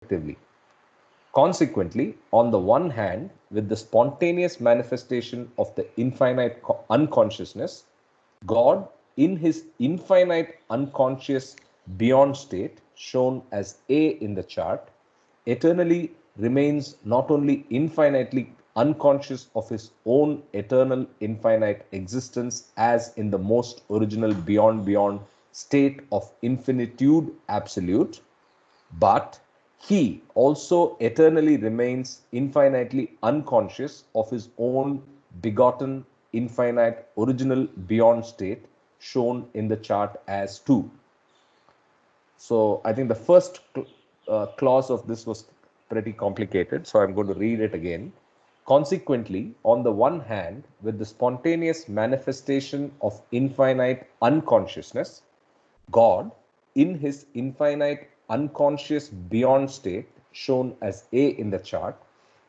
respectively. Consequently, on the one hand, with the spontaneous manifestation of the infinite unconsciousness, God, in his infinite unconscious beyond state, shown as A in the chart, eternally remains not only infinitely unconscious of his own eternal infinite existence as in the most original beyond state of infinitude absolute, but he also eternally remains infinitely unconscious of his own begotten infinite original beyond state shown in the chart as 2. So I think the first clause of this was pretty complicated, so I'm going to read it again. Consequently, on the one hand, with the spontaneous manifestation of infinite unconsciousness, God, in his infinite unconscious beyond state, shown as A in the chart,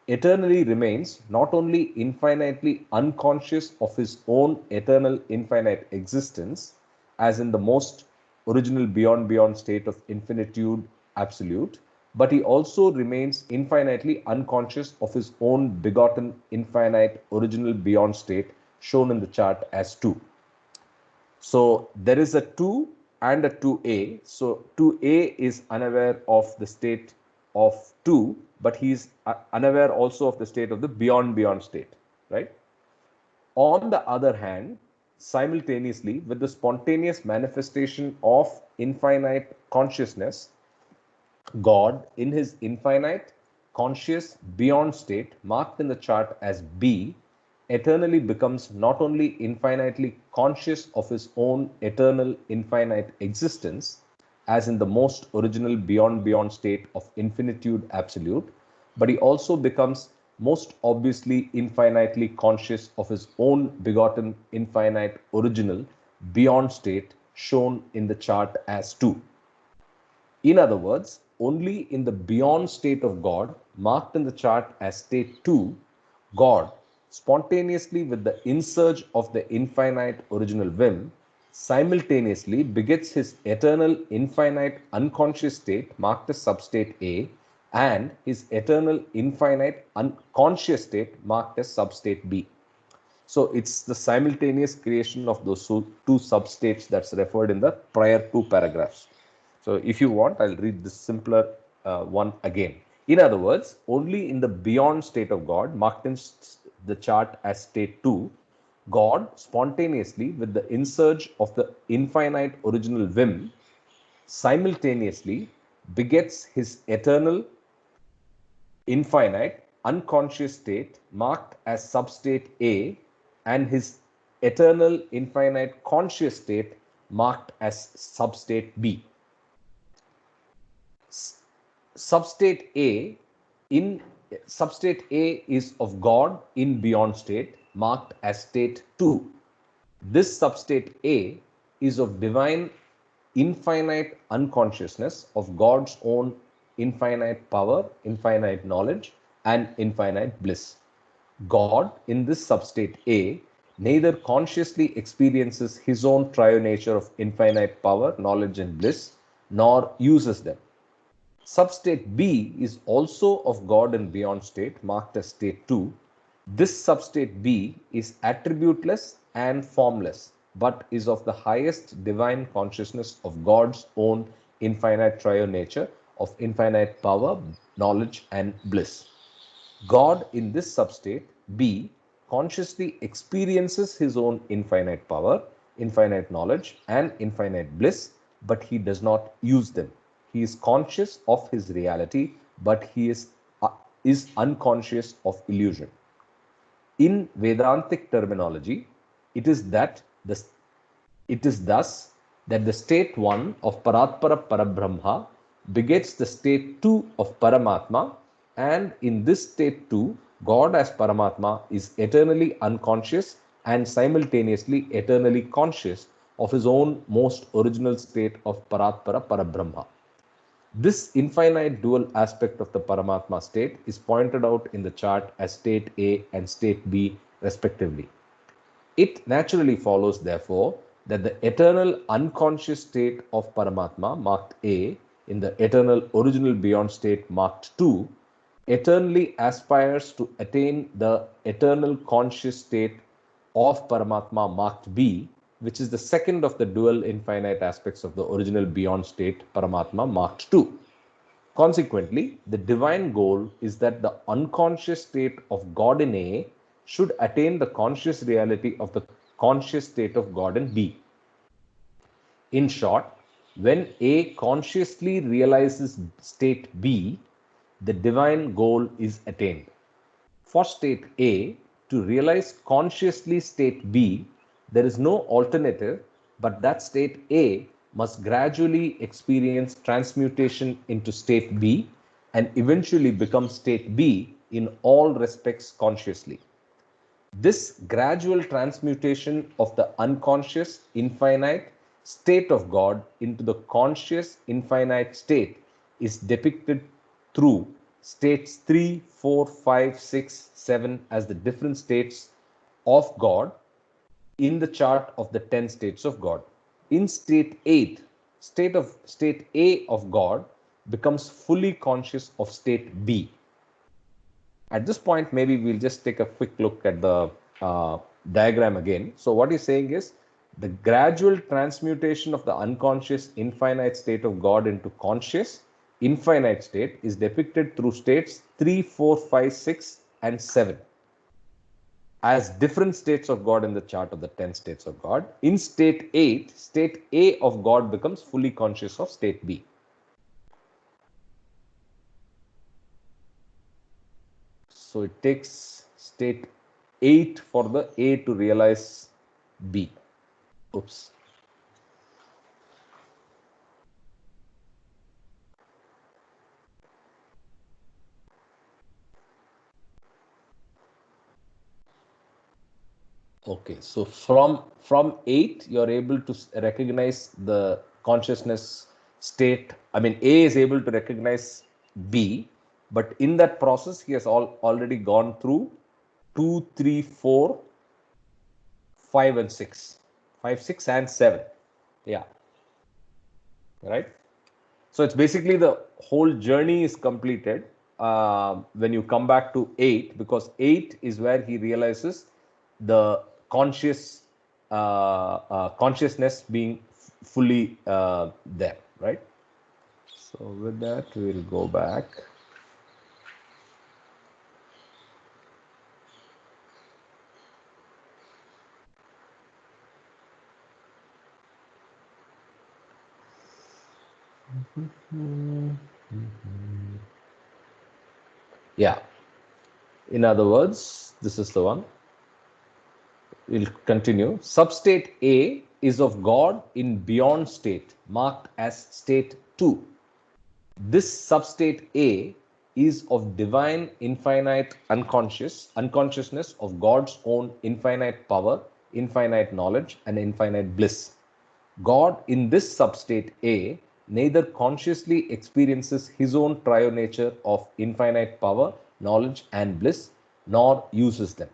eternally remains not only infinitely unconscious of his own eternal infinite existence, as in the most original beyond state of infinitude absolute, but he also remains infinitely unconscious of his own begotten infinite original beyond state, shown in the chart as 2. So there is a 2 and a 2a. So 2a is unaware of the state of 2, but he is unaware also of the state of the beyond state, right? On the other hand, simultaneously with the spontaneous manifestation of infinite consciousness, God, in his infinite conscious beyond state, marked in the chart as B, eternally becomes not only infinitely conscious of his own eternal infinite existence, as in the most original beyond state of infinitude absolute, but he also becomes most obviously infinitely conscious of his own begotten infinite original beyond state shown in the chart as 2. In other words, only in the beyond state of God, marked in the chart as state 2, God, spontaneously with the insurge of the infinite original whim, simultaneously begets his eternal infinite unconscious state, marked as substate A, and his eternal infinite unconscious state, marked as substate B. So it's the simultaneous creation of those two substates that's referred in the prior two paragraphs. So if you want, I'll read this simpler one again. In other words, only in the beyond state of God, marked in the chart as state 2, God spontaneously, with the insurge of the infinite original whim, simultaneously begets his eternal infinite unconscious state marked as substate A and his eternal infinite conscious state marked as substate B. Substate A in substate A is of God in beyond state marked as state 2. This substate A is of divine infinite unconsciousness of God's own infinite power, infinite knowledge, and infinite bliss. God, in this substate A, neither consciously experiences his own triune nature of infinite power, knowledge, and bliss, nor uses them. Substate B is also of God in beyond state, marked as state 2. This substate B is attributeless and formless, but is of the highest divine consciousness of God's own infinite triune nature of infinite power, knowledge, and bliss. God, in this substate B, consciously experiences his own infinite power, infinite knowledge, and infinite bliss, but he does not use them. He is conscious of his reality, but he is unconscious of illusion. In Vedantic terminology, it is thus that the state 1 of Paratpara Parabrahma begets the state 2 of Paramatma, and in this state 2, God as Paramatma is eternally unconscious and simultaneously eternally conscious of his own most original state of Paratpara Parabrahma. This infinite dual aspect of the Paramatma state is pointed out in the chart as state A and state B respectively. It naturally follows, therefore, that the eternal unconscious state of Paramatma, marked A, in the eternal original beyond state marked 2, eternally aspires to attain the eternal conscious state of Paramatma marked B, which is the second of the dual infinite aspects of the original beyond state Paramatma marked 2. Consequently, the divine goal is that the unconscious state of God in A should attain the conscious reality of the conscious state of God in B. In short, when A consciously realizes state B, the divine goal is attained. For state A to realize consciously state B, there is no alternative but that state A must gradually experience transmutation into state B and eventually become state B in all respects consciously. This gradual transmutation of the unconscious infinite state of God into the conscious infinite state is depicted through states 3, 4, 5, 6, 7 as the different states of God in the chart of the 10 states of God. In state 8, state A of God becomes fully conscious of state B. At this point, maybe we'll just take a quick look at the diagram again. So what he's saying is the gradual transmutation of the unconscious infinite state of God into conscious infinite state is depicted through states 3, 4, 5, 6, and 7 as different states of God in the chart of the 10 states of God. In state 8, state A of God becomes fully conscious of state B. So it takes state 8 for the A to realize B. Oops. Okay, so from 8, you're able to recognize the consciousness state. I mean, A is able to recognize B, but in that process, he has already gone through 2, 3, 4, 5, and 6. 5, 6, and 7. Yeah. Right? So it's basically the whole journey is completed when you come back to 8, because 8 is where he realizes the consciousness being fully there, right? So with that, we'll go back. Yeah. In other words, this is the one. We'll continue. Substate A is of God in beyond state, marked as state 2. This substate A is of divine infinite unconsciousness of God's own infinite power, infinite knowledge, and infinite bliss. God in this substate A neither consciously experiences his own triune nature of infinite power, knowledge, and bliss, nor uses them.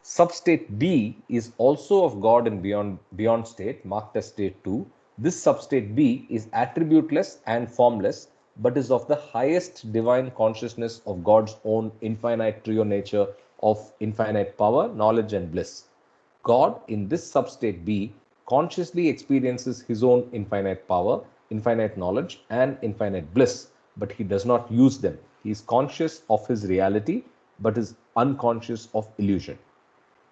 Substate B is also of God in beyond state, marked as state 2. This substate B is attributeless and formless, but is of the highest divine consciousness of God's own infinite trio nature of infinite power, knowledge, and bliss. God in this substate B consciously experiences his own infinite power, infinite knowledge, and infinite bliss, but he does not use them. He is conscious of his reality, but is unconscious of illusion.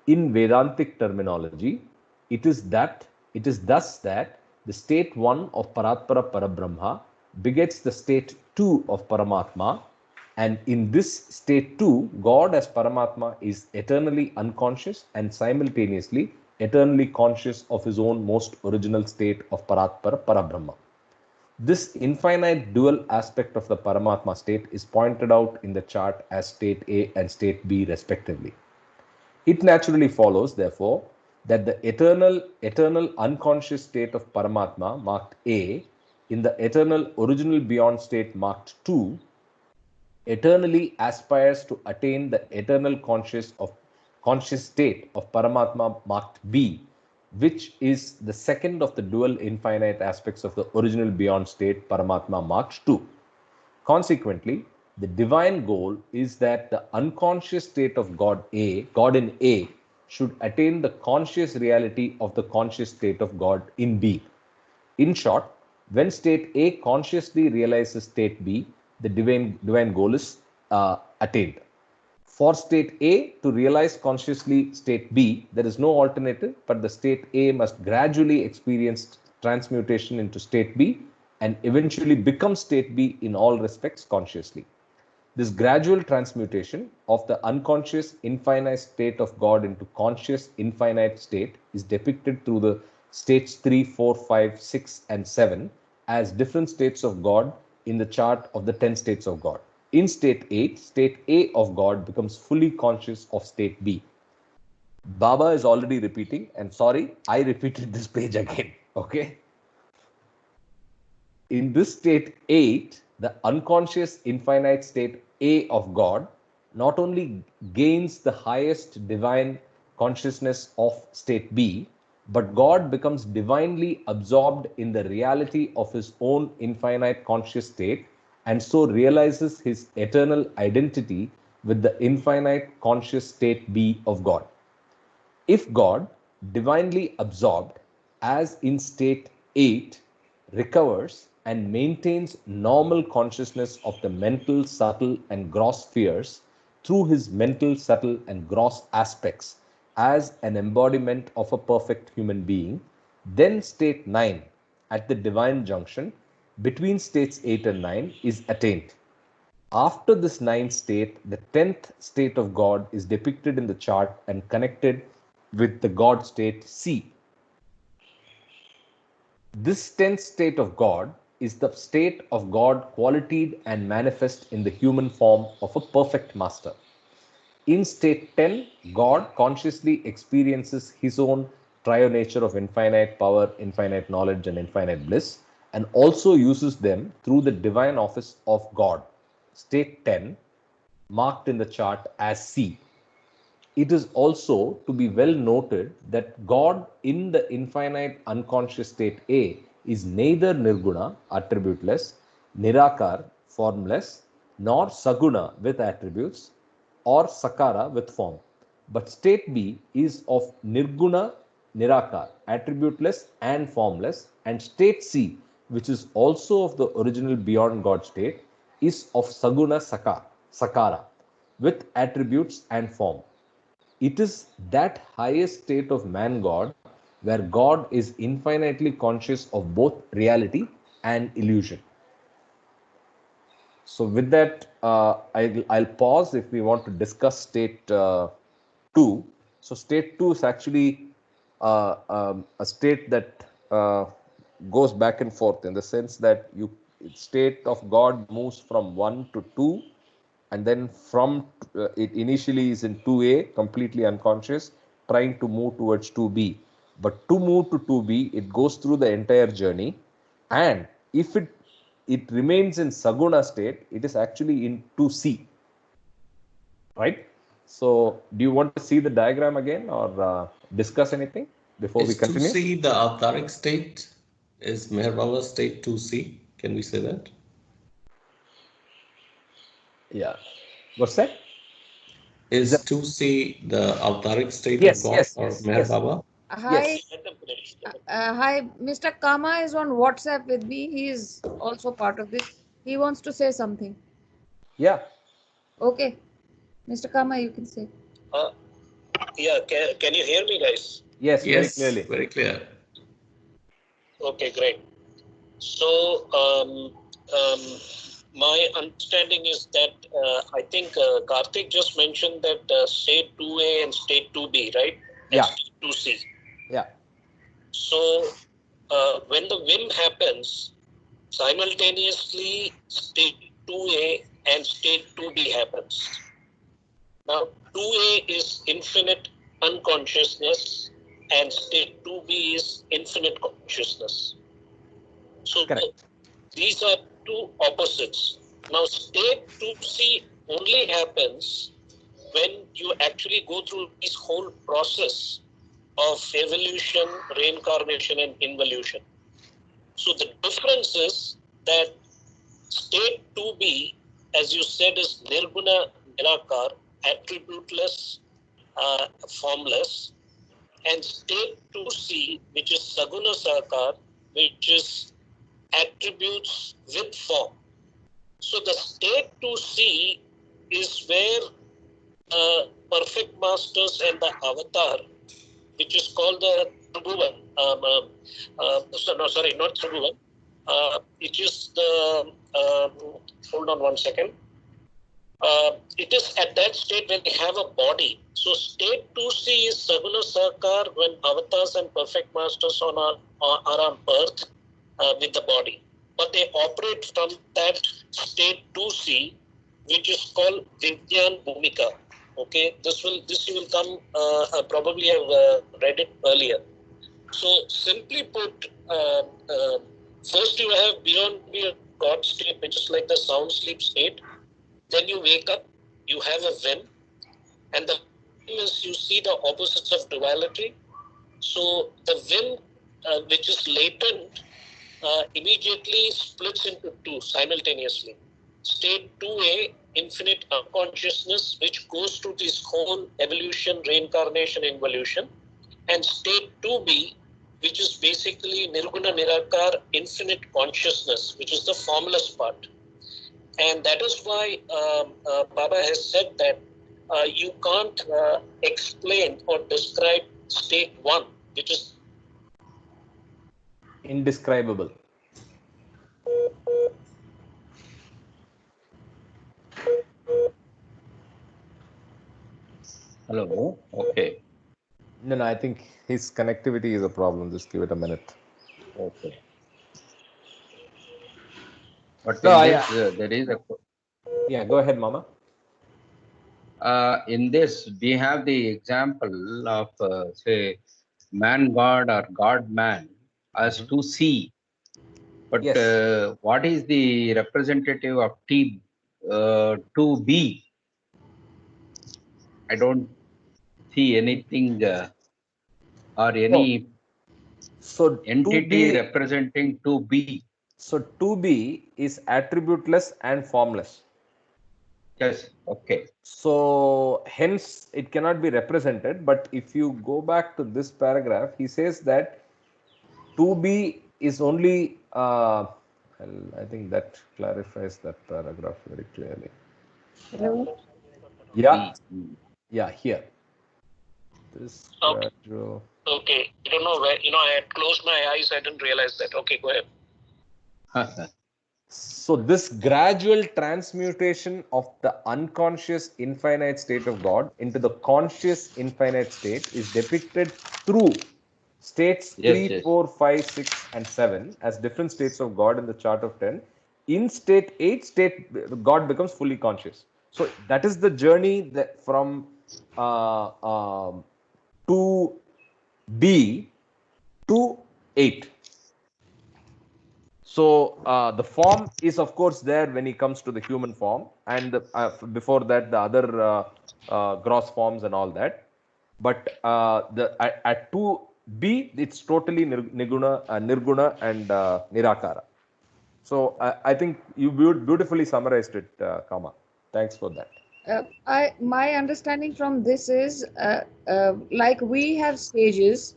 In Vedantic terminology, it is thus that the state 1 of Paratpara Parabrahma begets the state 2 of Paramatma, and in this state 2, God as Paramatma is eternally unconscious and simultaneously eternally conscious of his own most original state of Paratpara Parabrahma. This infinite dual aspect of the Paramatma state is pointed out in the chart as state A and state B respectively. It naturally follows, therefore, that the eternal unconscious state of Paramatma, marked A, in the eternal original beyond state, marked 2, eternally aspires to attain the eternal conscious state of Paramatma, marked B, which is the second of the dual infinite aspects of the original beyond state, Paramatma Mark 2. Consequently, the divine goal is that the unconscious state of God in A, should attain the conscious reality of the conscious state of God in B. In short, when state A consciously realizes state B, the divine goal is attained. For state A to realize consciously state B, there is no alternative, but the state A must gradually experience transmutation into state B and eventually become state B in all respects consciously. This gradual transmutation of the unconscious infinite state of God into conscious infinite state is depicted through the states 3, 4, 5, 6, and 7 as different states of God in the chart of the 10 states of God. In state 8, state A of God becomes fully conscious of state B. Baba is already repeating, and sorry, I repeated this page again. Okay. In this state 8, the unconscious infinite state A of God not only gains the highest divine consciousness of state B, but God becomes divinely absorbed in the reality of his own infinite conscious state and so realizes his eternal identity with the infinite conscious state B of God. If God, divinely absorbed, as in state 8, recovers and maintains normal consciousness of the mental, subtle, and gross spheres through his mental, subtle, and gross aspects as an embodiment of a perfect human being, then state 9 at the divine junction between states 8 and 9 is attained. After this ninth state, the 10th state of God is depicted in the chart and connected with the God state C. This 10th state of God is the state of God qualified and manifest in the human form of a perfect master. In state 10, God consciously experiences his own triune nature of infinite power, infinite knowledge, and infinite bliss, and also uses them through the divine office of God. State 10, marked in the chart as C. It is also to be well noted that God in the infinite unconscious state A is neither Nirguna, attributeless, Nirakar, formless, nor Saguna with attributes, or Sakara with form. But state B is of Nirguna, Nirakar, attributeless and formless, and state C, which is also of the original beyond God state, is of Saguna Sakara, with attributes and form. It is that highest state of man God where God is infinitely conscious of both reality and illusion. So, with that, I'll pause if we want to discuss state 2. So, state 2 is actually a state that goes back and forth in the sense that state of God moves from 1 to 2, and then from it initially is in 2A, completely unconscious, trying to move towards 2B. But to move to 2B, it goes through the entire journey, and if it remains in Saguna state, it is actually in 2C, right? So, do you want to see the diagram again or discuss anything before we Is continue? 2C the authoric state? Is Meher Baba's state 2C? Can we say that? Yeah. What's that? Is that? Is 2C the authoric state of Yes, God yes, or yes, Meher yes, Baba? Hi, yes. hi, Mr. Kama is on WhatsApp with me. He is also part of this. He wants to say something. Yeah. Okay, Mr. Kama, you can say. Uh, yeah, can you hear me, guys? Yes, very Yes, clearly. very clear. Okay, great. So, my understanding is that I think Karthik just mentioned that state 2A and state 2B, right? And Yeah. state 2C. Yeah. So, when the whim happens, simultaneously state 2A and state 2B happens. Now, 2A is infinite unconsciousness and state 2B is infinite consciousness. So, Correct. these are two opposites. Now, state 2C only happens when you actually go through this whole process of evolution, reincarnation, and involution. So the difference is that state 2B, as you said, is nirguna nirakar, attributeless, formless, and state 2C, which is saguna sakar, which is attributes with form. So the state 2C is where perfect masters and the avatar, which is called the Tribhuvan. Not Tribhuvan. It is the, hold on one second. It is at that state when they have a body. So state 2C is Saguna Sakar when avatars and perfect masters are on earth with the body. But they operate from that state 2C, which is called Vijnan Bhumika. Okay, this you will come, probably have read it earlier. So simply put, first you have beyond God state, which is like the sound sleep state. Then you wake up, you have a whim, and the whim is you see the opposites of duality. So the whim, which is latent, immediately splits into two simultaneously. State 2A, infinite unconsciousness, which goes through this whole evolution, reincarnation, involution, and state 2B, which is basically nirguna nirakar, infinite consciousness, which is the formless part. And that is why Baba has said that you can't explain or describe state 1, which is indescribable. Hello. Okay. No, I think his connectivity is a problem. Just give it a minute. Okay. But No, in this, there is a. Yeah, go ahead, Mama. In this, we have the example of, say, man God or God man as 2C. But Yes. what is the representative of 2B? I don't see anything or any entity 2B, representing 2B. So 2B is attributeless and formless. Yes. Okay. So hence it cannot be represented. But if you go back to this paragraph, he says that 2B is only. I think that clarifies that paragraph very clearly. Hello. Yeah. B. Yeah. Here. This okay. gradual. Okay, I don't know where. I had closed my eyes. I didn't realize that. Okay, go ahead. So this gradual transmutation of the unconscious infinite state of God into the conscious infinite state is depicted through states Yes, 3, yes. 4, 5, 6, and 7 as different states of God in the chart of 10. In state 8, God becomes fully conscious. So that is the journey that from 2B to 8. So the form is, of course, there when he comes to the human form, and before that, the other gross forms and all that. But at 2B, it's totally nirguna and nirakara. So I think you beautifully summarized it, Kama. Thanks for that. My understanding from this is like we have stages,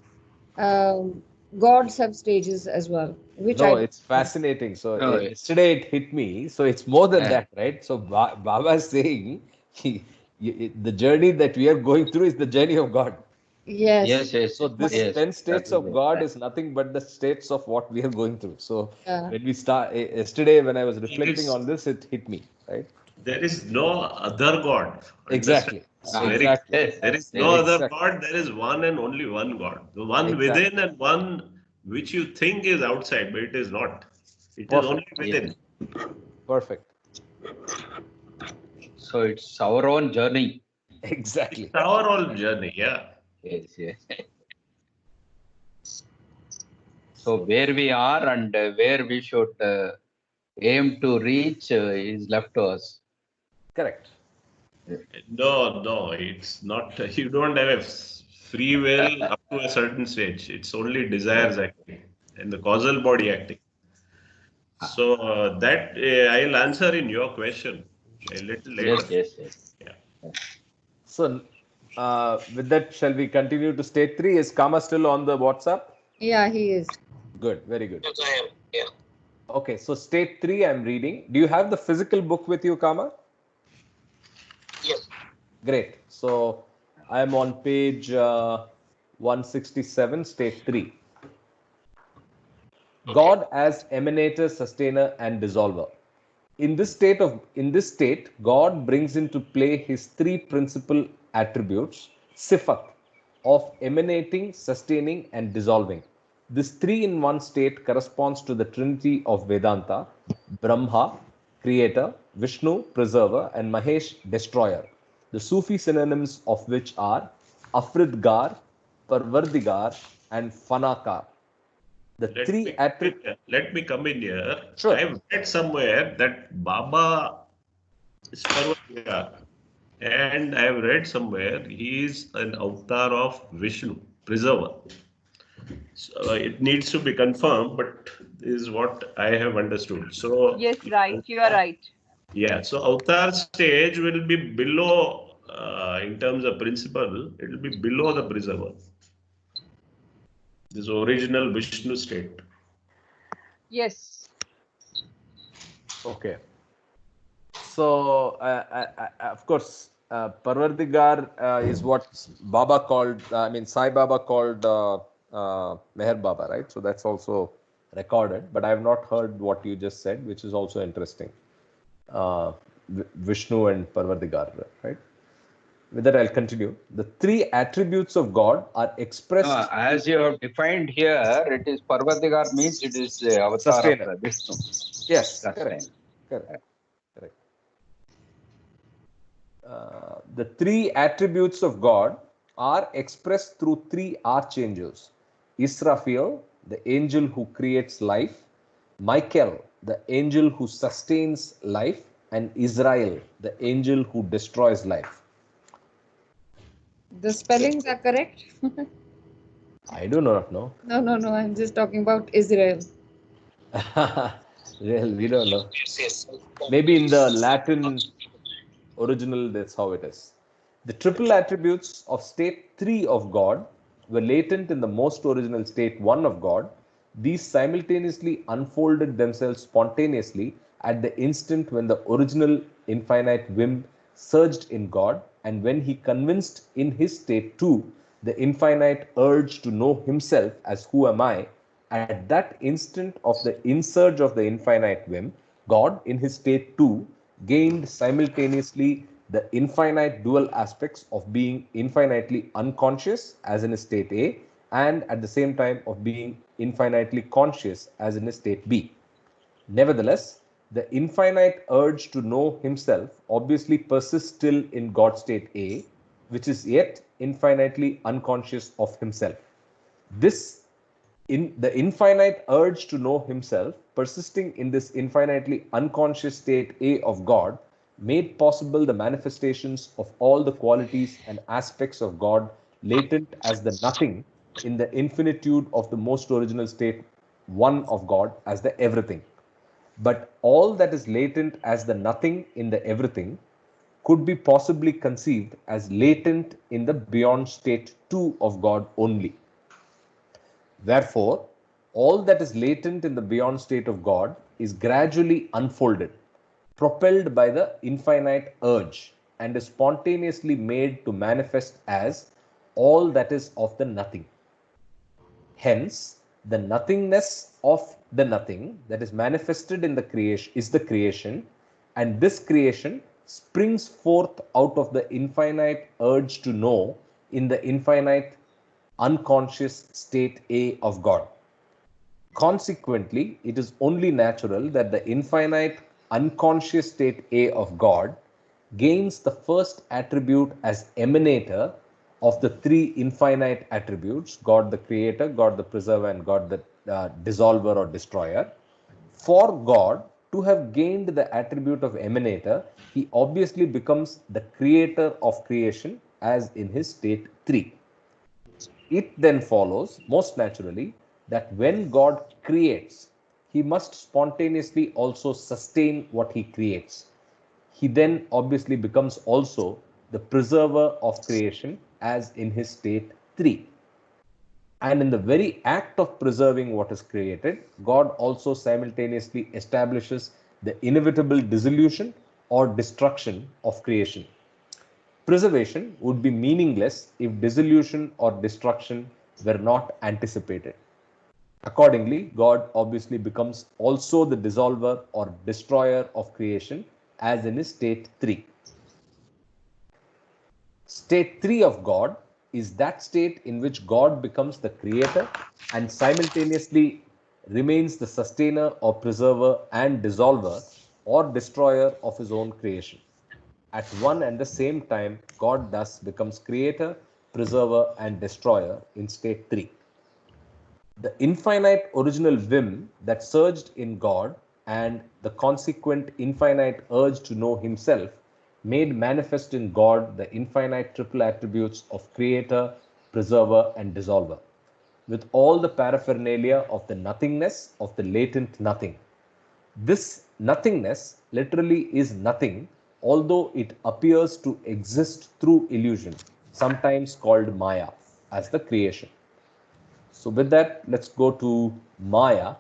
gods have stages as well, which No, I it's fascinating. So No, yesterday it hit me. So it's more than yeah. that, right? So Baba is saying the journey that we are going through is the journey of God. yes. Yes. So this Yes. 10 states That of is God right. is nothing but the states of what we are going through. So Uh, when we start yesterday, when I was reflecting It's, on this, it hit me, right? there is no other God. Understand? Exactly. It's Ah, very Exactly. clear. There is no very. other Exactly. God. There is one and only one God. The one Exactly. within and one which you think is outside, but it is not. It is only Perfect. Yes. within. Perfect. So it's our own journey. Exactly. It's our own journey. Yeah. Yes. So where we are and where we should aim to reach is left to us. Correct. No, it's not. You don't have a free will up to a certain stage. It's only desires acting and the causal body acting. So that I'll answer in your question a little later. Yes. Yeah. So, with that, shall we continue to state 3? Is Kama still on the WhatsApp? Yeah, he is. Good, very good. Yes, I am. Yeah. Okay, so state 3 I'm reading. Do you have the physical book with you, Kama? Yes. Great. So I'm on page 167, state 3. God as emanator, sustainer, and dissolver. In this state, God brings into play his three principal attributes, sifat, of emanating, sustaining, and dissolving. This three-in-one state corresponds to the trinity of Vedanta: Brahma, creator; Vishnu, preserver; and Mahesh, destroyer. The Sufi synonyms of which are Afridgar, Parvardigar, and Fanakar. The three attributes. Let me come in here. Sure. I've read somewhere that Baba is Parvatiya, and I've read somewhere he is an avatar of Vishnu, preserver. So it needs to be confirmed, but this is what I have understood. So Yes, right. You are right. yeah, so avatar stage will be below, in terms of principle, it will be below the preserver. This original Vishnu state. Yes. Okay. So, of course, Parvardigar is what Baba called, Sai Baba called Meher Baba, right? So that's also recorded, but I have not heard what you just said, which is also interesting. Vishnu and Parvardigar, right? With that, I'll continue. The three attributes of God are expressed. No, as you have defined here, it is Parvatigar means it is the avatar Sustainer. of Vishnu. Yes, Sustain. correct. The three attributes of God are expressed through three archangels: Israfel, the angel who creates life; Michael, the angel who sustains life; and Israel, the angel who destroys life. The spellings are correct? I do not know. No. I'm just talking about Israel. Well, we don't know. Yes. Maybe in the Latin original, that's how it is. The triple attributes of state 3 of God were latent in the most original state 1 of God. These simultaneously unfolded themselves spontaneously at the instant when the original infinite whim surged in God, and when he convinced in his state 2 the infinite urge to know himself as who am I. At that instant of the insurge of the infinite whim, God, in his state 2, gained simultaneously the infinite dual aspects of being infinitely unconscious, as in his state A, and at the same time of being infinitely conscious, as in his state B. Nevertheless, the infinite urge to know himself obviously persists still in God's state A, which is yet infinitely unconscious of himself. This in the infinite urge to know himself, persisting in this infinitely unconscious state A of God, made possible the manifestations of all the qualities and aspects of God latent as the nothing in the infinitude of the most original state 1 of God as the everything. But all that is latent as the nothing in the everything could be possibly conceived as latent in the beyond state 2 of God only. Wherefore, all that is latent in the beyond state of God is gradually unfolded, propelled by the infinite urge, and is spontaneously made to manifest as all that is of the nothing. Hence, the nothingness of the nothing that is manifested in the creation is the creation, and this creation springs forth out of the infinite urge to know in the infinite unconscious state A of God. Consequently, it is only natural that the infinite unconscious state A of God gains the first attribute as emanator of the three infinite attributes: God the creator, God the preserver, and God the dissolver or destroyer. For God to have gained the attribute of emanator, he obviously becomes the creator of creation, as in his state 3. it then follows, most naturally, that when God creates, he must spontaneously also sustain what he creates. He then obviously becomes also the preserver of creation, as in his state 3. And in the very act of preserving what is created, God also simultaneously establishes the inevitable dissolution or destruction of creation. Preservation would be meaningless if dissolution or destruction were not anticipated. Accordingly, God obviously becomes also the dissolver or destroyer of creation, as in his state 3. State 3 of God is that state in which God becomes the creator and simultaneously remains the sustainer or preserver and dissolver or destroyer of his own creation. At one and the same time, God thus becomes creator, preserver, and destroyer in state 3. The infinite original whim that surged in God and the consequent infinite urge to know himself made manifest in God the infinite triple attributes of creator, preserver, and dissolver, with all the paraphernalia of the nothingness of the latent nothing. This nothingness literally is nothing, although it appears to exist through illusion, sometimes called Maya, as the creation. So, with that, let's go to Maya.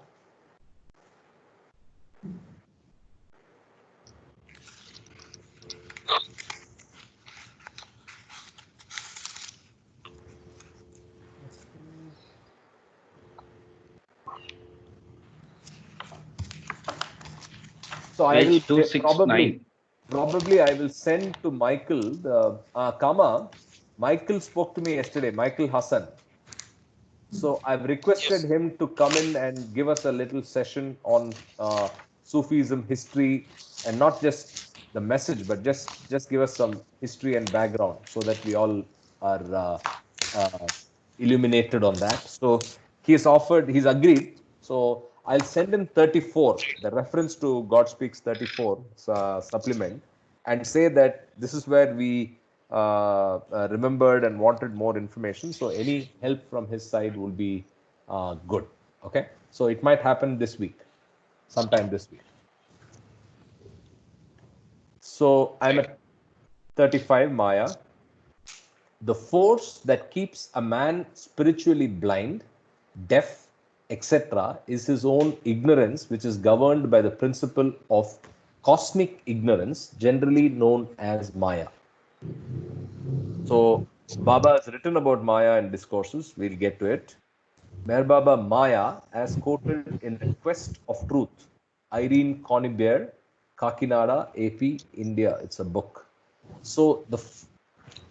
So I will Page 269. probably I will send to Michael the Kama. Michael spoke to me yesterday. Michael Hassan. So I've requested Yes. him to come in and give us a little session on Sufism history, and not just the message, but just give us some history and background so that we all are uh, illuminated on that. So he's agreed. So I'll send him 34, the reference to God Speaks 34 supplement, and say that this is where we remembered and wanted more information. So any help from his side will be good. Okay. So it might happen this week, sometime this week. So I'm at 35, Maya. The force that keeps a man spiritually blind, deaf, etc., is his own ignorance, which is governed by the principle of cosmic ignorance, generally known as Maya. So, Baba has written about Maya in discourses. We'll get to it. Meher Baba Maya, as quoted in The Quest of Truth, Irene Conybeare, Kakinada, AP, India. It's a book. So,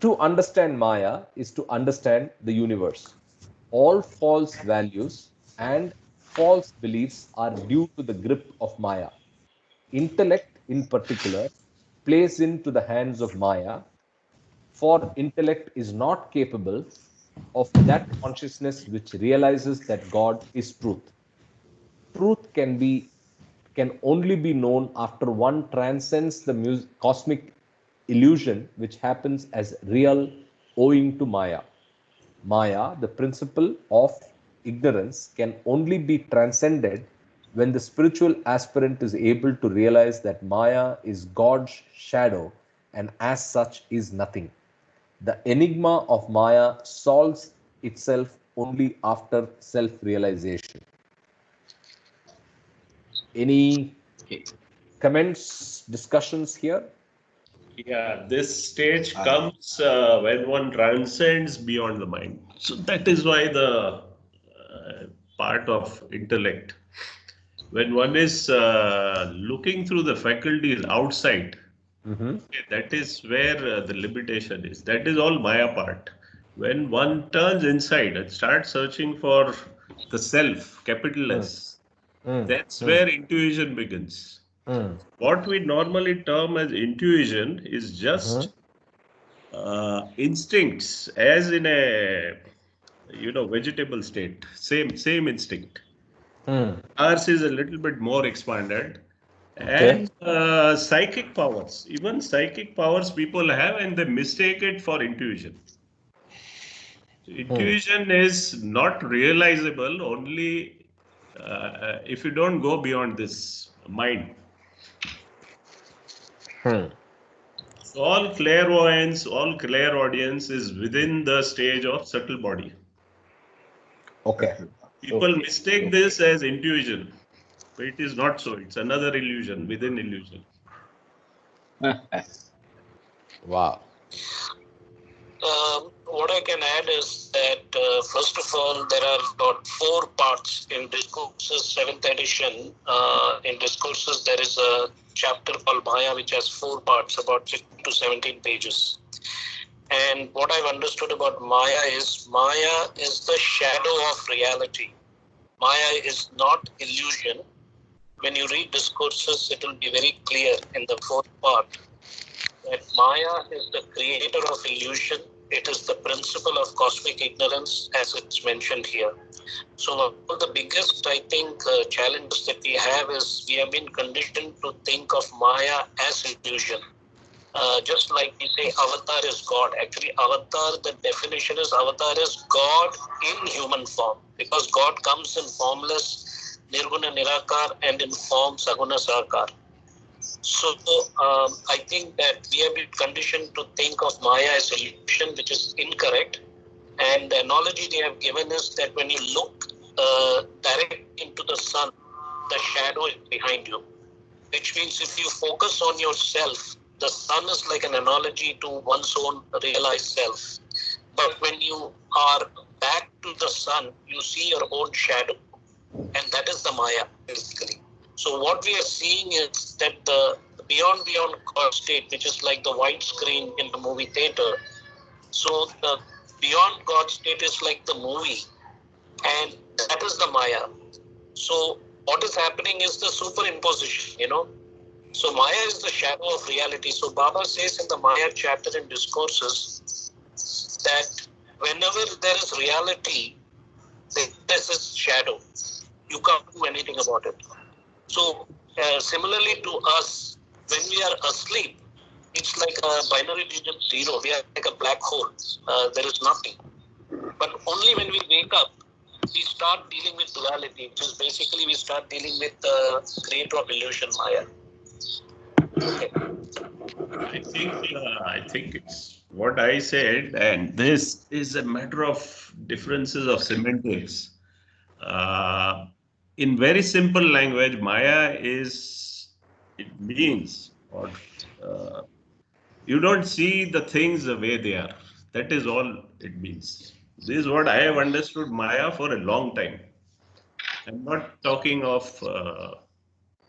to understand Maya is to understand the universe. All false values and false beliefs are due to the grip of Maya. Intellect, in particular, plays into the hands of Maya, for intellect is not capable of that consciousness which realizes that God is truth. Truth can only be known after one transcends the cosmic illusion which happens as real owing to Maya. Maya, the principle of ignorance, can only be transcended when the spiritual aspirant is able to realize that Maya is God's shadow and as such is nothing. The enigma of Maya solves itself only after self realization. Any Okay. comments, discussions here? Yeah, this stage comes when one transcends beyond the mind. So that is why the part of intellect, when one is looking through the faculties outside, Mm-hmm. okay, that is where the limitation is. That is all Maya part. When one turns inside and starts searching for the self, capital Mm, S, mm, that's mm, where intuition begins. mm, What we normally term as intuition is mhm, just instincts, as in a vegetable state. Same instinct. mm. Ours is a little bit more expanded, Okay. and psychic powers. Even psychic powers people have, and they mistake it for intuition. Intuition is not realizable only if you don't go beyond this mind. So all clairvoyance, all clairaudience is within the stage of subtle body. Okay. People mistake this as intuition, but it is not so. It's another illusion within illusion. Wow. What I can add is that, first of all, there are about 4 parts in Discourses, 7th edition. In Discourses, there is a chapter called Maya, which has 4 parts, about 16 to 17 pages. And what I've understood about Maya is the shadow of reality. Maya is not illusion. When you read Discourses, it will be very clear in the 4th part that Maya is the creator of illusion. It is the principle of cosmic ignorance, as it's mentioned here. So one of the biggest, I think, challenges that we have is we have been conditioned to think of Maya as illusion. Just like we say avatar is God. Actually, avatar, the definition is avatar is God in human form. Because God comes in formless, nirguna nirakar, and in form saguna sakar. So I think that we have been conditioned to think of Maya as illusion, which is incorrect. And the analogy they have given is that when you look directly into the sun, the shadow is behind you. Which means if you focus on yourself, the sun is like an analogy to one's own realized self. But when you are back to the sun, you see your own shadow. And that is the Maya, basically. So what we are seeing is that the beyond God state, which is like the white screen in the movie theater. So the beyond God state is like the movie, and that is the Maya. So what is happening is the superimposition, So Maya is the shadow of reality. So Baba says in the Maya chapter in Discourses that whenever there is reality, there is a shadow. You can't do anything about it. So similarly to us, when we are asleep, it's like a binary digit 0. We are like a black hole. There is nothing. But only when we wake up, we start dealing with duality, which is basically we start dealing with the creator of illusion, Maya. Okay. I think it's what I said, and this is a matter of differences of semantics. In very simple language, Maya it means, or you don't see the things the way they are. That is all it means. This is what I have understood Maya for a long time. I'm not talking of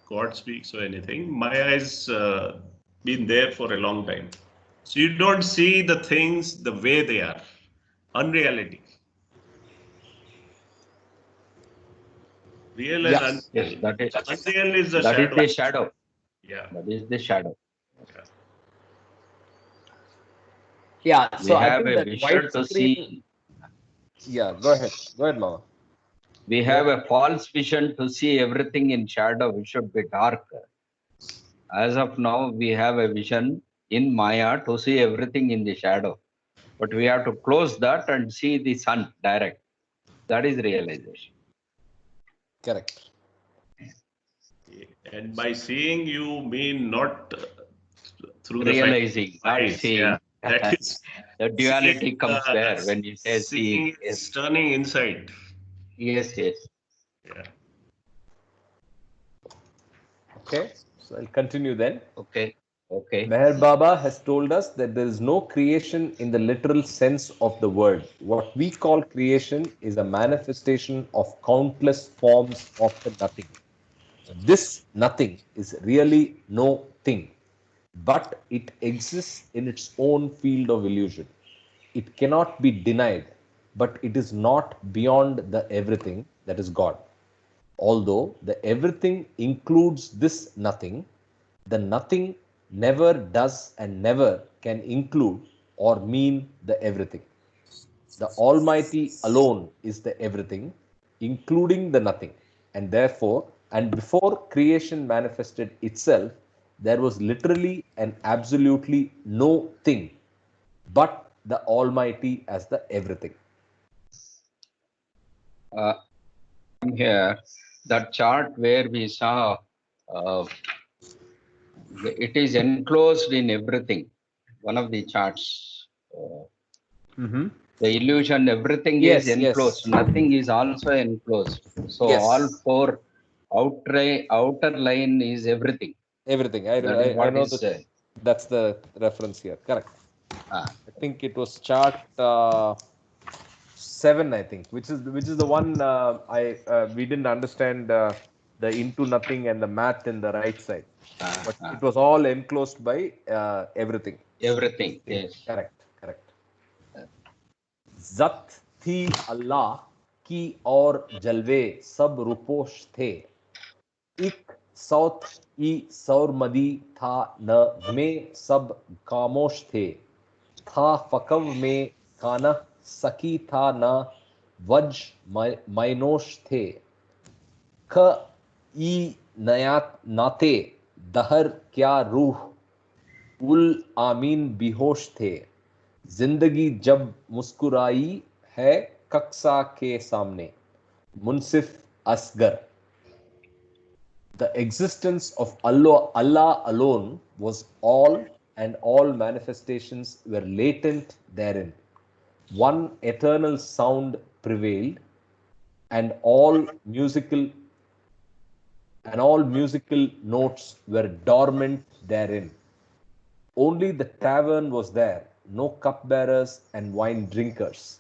God speaks or anything. Maya has been there for a long time. So you don't see the things the way they are. Unreality. Real and Yes. unreal. That is Unreal is the that is shadow. the shadow. Yeah. That is the shadow. Yeah. We So I have think a that vision white to screen. see. Yeah. Go ahead. Go ahead, Mama. We have a false vision to see everything in shadow. We should be dark. As of now, we have a vision in Maya to see everything in the shadow. But we have to close that and see the sun direct. That is realization. Correct. And by seeing, you mean not through the sight Realizing, of not eyes. Yeah. seeing. That is The seeing. duality comes there when you say seeing. Seeing Yes, is turning inside. yes, yes. Yeah. Okay. So I'll continue then. Okay, okay. Meher Baba has told us that there is no creation in the literal sense of the word. What we call creation is a manifestation of countless forms of the nothing. So this nothing is really no thing, but it exists in its own field of illusion. It cannot be denied, but it is not beyond the everything that is God. Although the everything includes this nothing, the nothing never does and never can include or mean the everything. The Almighty alone is the everything, including the nothing. And therefore, and before creation manifested itself, there was literally and absolutely no thing but the Almighty as the everything. uh, here, that chart where we saw uh, it is enclosed in everything. One of the charts. The illusion, everything is Yes, enclosed. yes, Nothing is also enclosed. So all yes. four outer line is everything. Everything. That is I what know is that that's the reference here. Correct. ah, I think it was chart 7. I think, which is the one I we didn't understand the into nothing and the math in the right side, but it was all enclosed by everything. everything. Yes. Correct. Correct. जत थी अल्लाह की और जलवे सब रूपोश थे एक south ई सौरमदी था न में सब खामोश थे था फकव में कानह सकी था न वज मैनोश थे ख ई नया नाते दहर क्या रूह उल आमीन बेहोश थे जिंदगी जब मुस्कुराई है कक्सा के सामने मुनसिफ Asghar the existence of Allah alone was all, and all manifestations were latent therein. One eternal sound prevailed, and all musical notes were dormant therein. Only the tavern was there, no cupbearers and wine drinkers.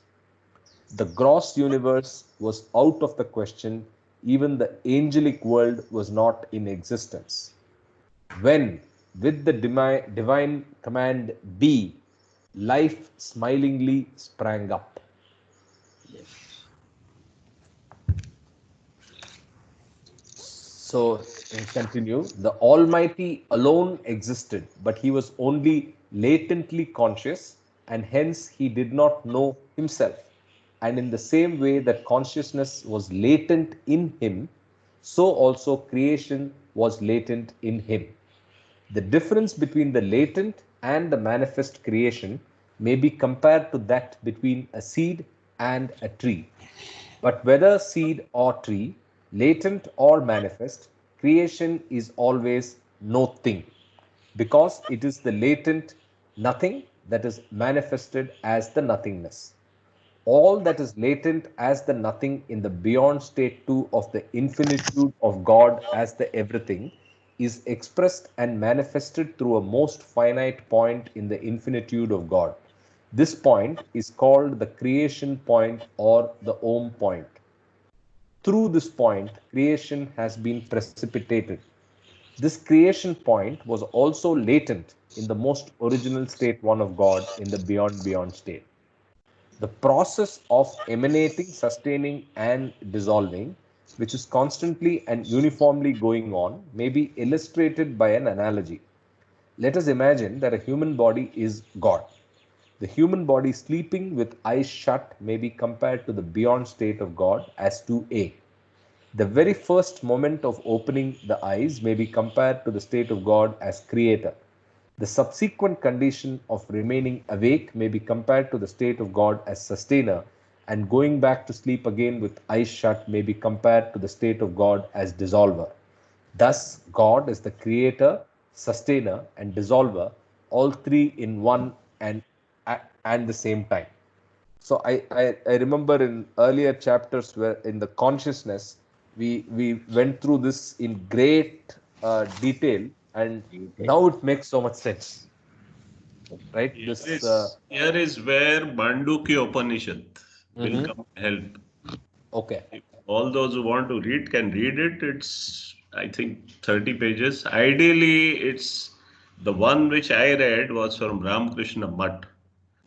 The gross universe was out of the question, even the angelic world was not in existence. When, with the divine command be, life smilingly sprang up. So, continue. The Almighty alone existed, but he was only latently conscious, and hence he did not know himself. And in the same way that consciousness was latent in him, so also creation was latent in him. The difference between the latent and the manifest creation may be compared to that between a seed and a tree. But whether seed or tree, latent or manifest, creation is always no thing, because it is the latent nothing that is manifested as the nothingness. All that is latent as the nothing in the beyond state 2 of the infinitude of God as the everything is expressed and manifested through a most finite point in the infinitude of God. This point is called the creation point or the Om point. Through this point, creation has been precipitated. This creation point was also latent in the most original state 1 of God in the beyond state. The process of emanating, sustaining, and dissolving, which is constantly and uniformly going on, may be illustrated by an analogy. Let us imagine that a human body is God. The human body sleeping with eyes shut may be compared to the beyond state of God as 2A. The very first moment of opening the eyes may be compared to the state of God as Creator. The subsequent condition of remaining awake may be compared to the state of God as Sustainer, and going back to sleep again with eyes shut may be compared to the state of God as Dissolver. Thus, God is the Creator, Sustainer, and Dissolver, all three in one and the same time. So I remember in earlier chapters where in the consciousness we went through this in great detail, and now it makes so much sense, right? Here is where Mandukya Upanishad will come help. Okay. If all those who want to read can read it. It's, I think, 30 pages. Ideally, it's the one which I read was from Ramakrishna Mutt.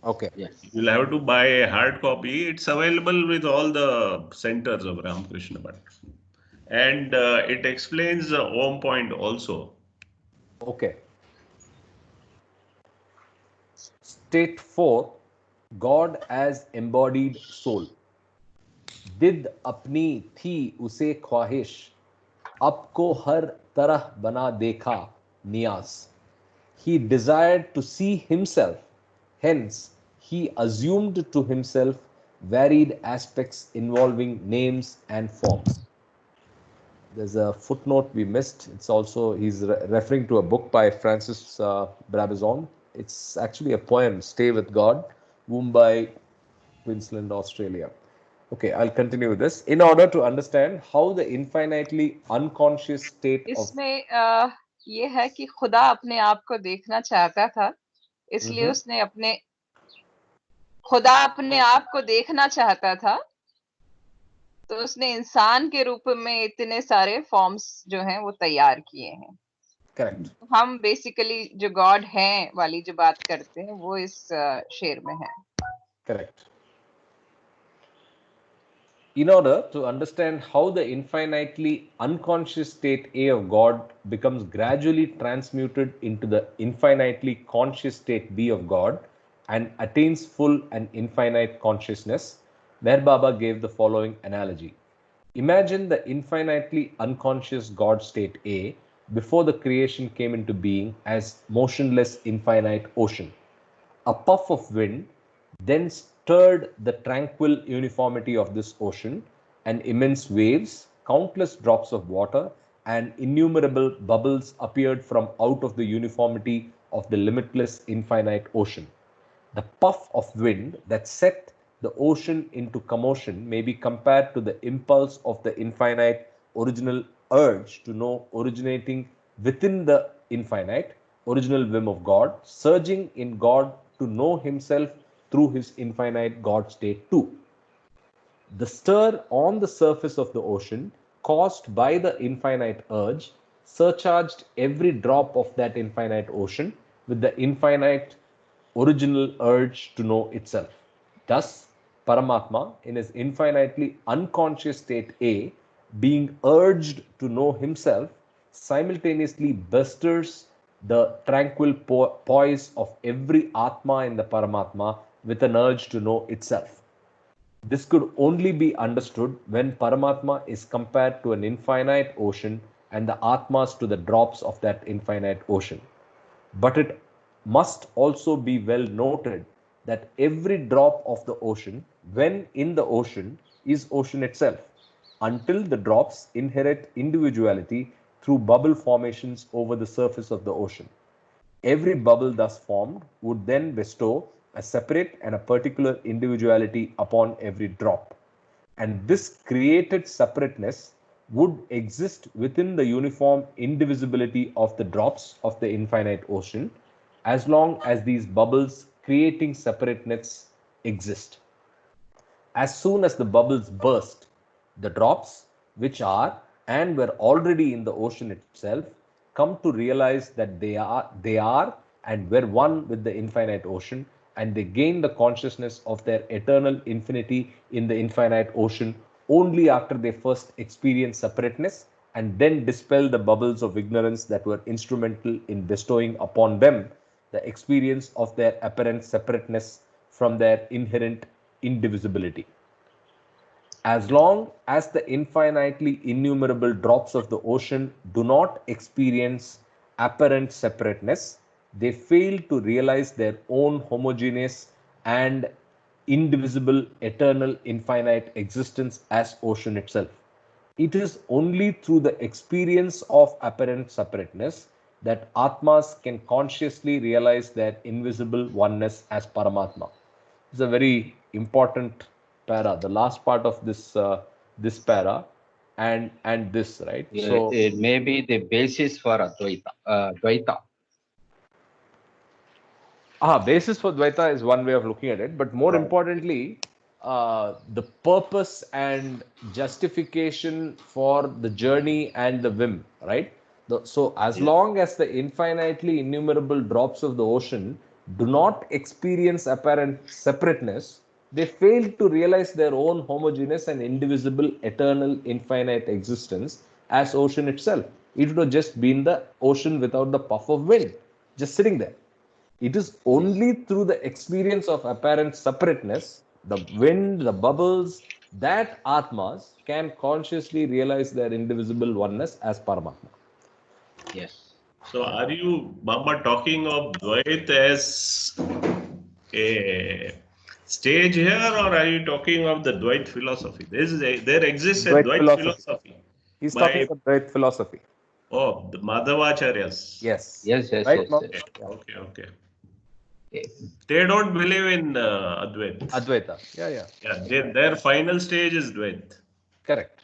Okay. Yes. You'll have to buy a hard copy. It's available with all the centers of Ramakrishna Mutt. And it explains the Om point also. Okay. State 4, God as embodied soul. Did अपनी थी उसे ख्वाहिश, अब को हर तरह बना देखा नियाज. He desired to see himself, hence he assumed to himself varied aspects involving names and forms. There's a footnote we missed. It's also, he's referring to a book by Francis Brabazon. It's actually a poem, Stay with God, Mumbai, Queensland, Australia. Okay, I'll continue with this. In order to understand how the infinitely unconscious state of इसमें ये है कि खुदा अपने आप को देखना चाहता था, इसलिए उसने अपने खुदा अपने आप को देखना चाहता था, तो उसने इंसान के रूप में इतने सारे फॉर्म्स जो हैं वो तैयार किए हैं. Correct. हम बेसिकली जो गॉड हैं वाली जो बात करते हैं वो इस शेर में है. Correct. In order to understand how the infinitely unconscious state A of God becomes gradually transmuted into the infinitely conscious state B of God and attains full and infinite consciousness, Meher Baba gave the following analogy. Imagine the infinitely unconscious God state A before the creation came into being as motionless infinite ocean. A puff of wind then stirred the tranquil uniformity of this ocean, and immense waves, countless drops of water, and innumerable bubbles appeared from out of the uniformity of the limitless infinite ocean. The puff of wind that set the ocean into commotion may be compared to the impulse of the infinite original urge to know originating within the infinite original whim of God, surging in God to know himself through his infinite God state too. The stir on the surface of the ocean caused by the infinite urge surcharged every drop of that infinite ocean with the infinite original urge to know itself. Thus, Paramatma, in his infinitely unconscious state A, being urged to know himself, simultaneously besters the tranquil poise of every Atma in the Paramatma with an urge to know itself. This could only be understood when Paramatma is compared to an infinite ocean and the Atmas to the drops of that infinite ocean. But it must also be well noted that every drop of the ocean, when in the ocean, is ocean itself, until the drops inherit individuality through bubble formations over the surface of the ocean. Every bubble thus formed would then bestow a separate and a particular individuality upon every drop. And this created separateness would exist within the uniform indivisibility of the drops of the infinite ocean as long as these bubbles creating separateness exist. As soon as the bubbles burst, the drops, which are and were already in the ocean itself, come to realize that they are and were one with the infinite ocean, and they gain the consciousness of their eternal infinity in the infinite ocean only after they first experience separateness and then dispel the bubbles of ignorance that were instrumental in bestowing upon them the experience of their apparent separateness from their inherent indivisibility. As long as the infinitely innumerable drops of the ocean do not experience apparent separateness, they fail to realize their own homogeneous and indivisible, eternal, infinite existence as ocean itself. It is only through the experience of apparent separateness that Atmas can consciously realize their invisible oneness as Paramatma. It's a very important para, the last part of this para, and this, right? So It may be the basis for Advaita. Dvaita. basis for Dvaita is one way of looking at it, but more importantly, the purpose and justification for the journey and the whim, right? So, as long as the infinitely innumerable drops of the ocean do not experience apparent separateness, they fail to realize their own homogeneous and indivisible, eternal, infinite existence as ocean itself. It would have just been the ocean without the puff of wind, just sitting there. It is only through the experience of apparent separateness, the wind, the bubbles, that Atmas can consciously realize their indivisible oneness as Paramatma. Yes. So are you, Baba, talking of Dvait as a stage here, or are you talking of the Dwight philosophy? There exists a Dwight Dwight philosophy. philosophy He's talking by about Dwight philosophy. the Madhavacharyas. Yes. Yes, yes, Right, yes, Mom? yes. Yeah. Okay. Okay. They don't believe in Advait. Advaita. Yeah. Yeah, their final stage is Dvait. Correct.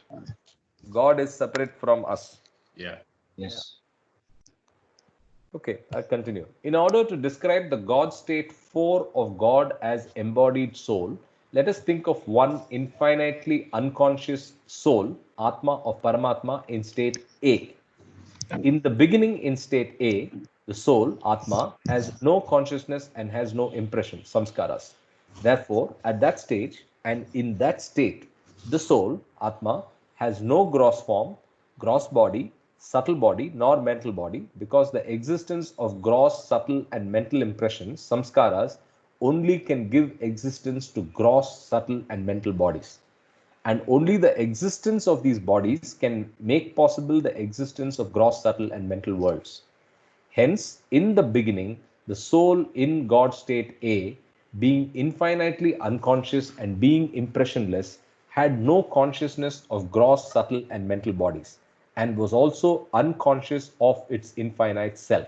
God is separate from us. Yeah. Yes. Okay, I'll continue. In order to describe the God state 4 of God as embodied soul, let us think of one infinitely unconscious soul, Atma of Paramatma, in state A. In the beginning, in state A, the soul, Atma, has no consciousness and has no impression, samskaras. Therefore, at that stage and in that state, the soul, Atma, has no gross form, gross body, subtle body, nor mental body, because the existence of gross, subtle, and mental impressions, samskaras, only can give existence to gross, subtle, and mental bodies. And only the existence of these bodies can make possible the existence of gross, subtle, and mental worlds. Hence, in the beginning, the soul in God state A, being infinitely unconscious and being impressionless, had no consciousness of gross, subtle, and mental bodies, and was also unconscious of its infinite self.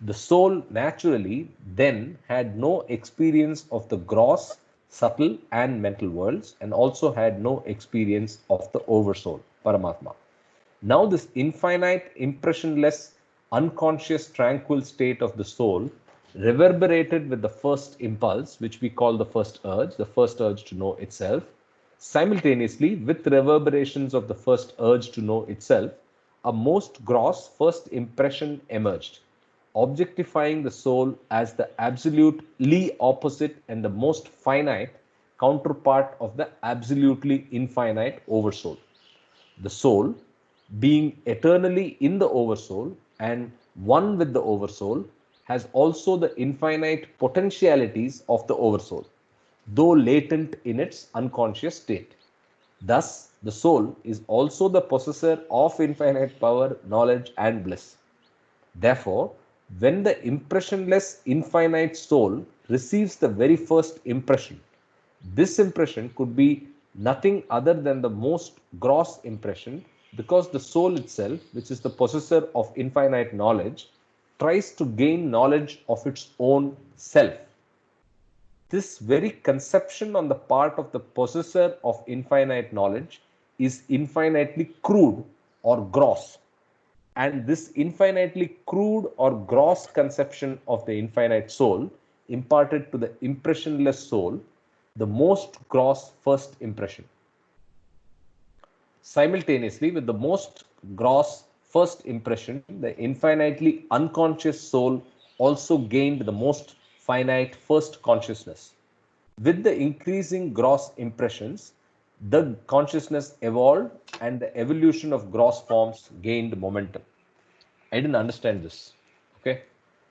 The soul naturally then had no experience of the gross, subtle, and mental worlds, and also had no experience of the oversoul, Paramatma. Now, this infinite, impressionless, unconscious, tranquil state of the soul reverberated with the first impulse, which we call the first urge to know itself. Simultaneously, with reverberations of the first urge to know itself, a most gross first impression emerged, objectifying the soul as the absolutely opposite and the most finite counterpart of the absolutely infinite oversoul. The soul, being eternally in the oversoul and one with the oversoul, has also the infinite potentialities of the oversoul, though latent in its unconscious state. Thus, the soul is also the possessor of infinite power, knowledge, and bliss. Therefore, when the impressionless infinite soul receives the very first impression, this impression could be nothing other than the most gross impression, because the soul itself, which is the possessor of infinite knowledge, tries to gain knowledge of its own self. This very conception on the part of the possessor of infinite knowledge is infinitely crude or gross. And this infinitely crude or gross conception of the infinite soul imparted to the impressionless soul the most gross first impression. Simultaneously, with the most gross first impression, the infinitely unconscious soul also gained the most finite first consciousness. With the increasing gross impressions, the consciousness evolved and the evolution of gross forms gained momentum. I didn't understand this. Okay.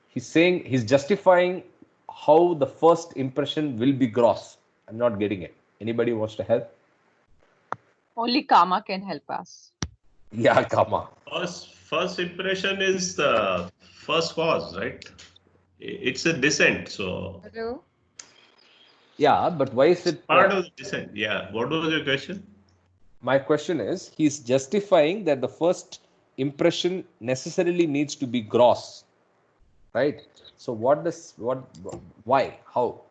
He's justifying how the first impression will be gross. I'm not getting it. Anybody wants to help? Only karma can help us. Yeah, Kama. First impression is the first cause, right? It's a descent, so Hello? Yeah, but why is it? part of the descent. Yeah. What was your question? My question is, he's justifying that the first impression necessarily needs to be gross, right? So why, how?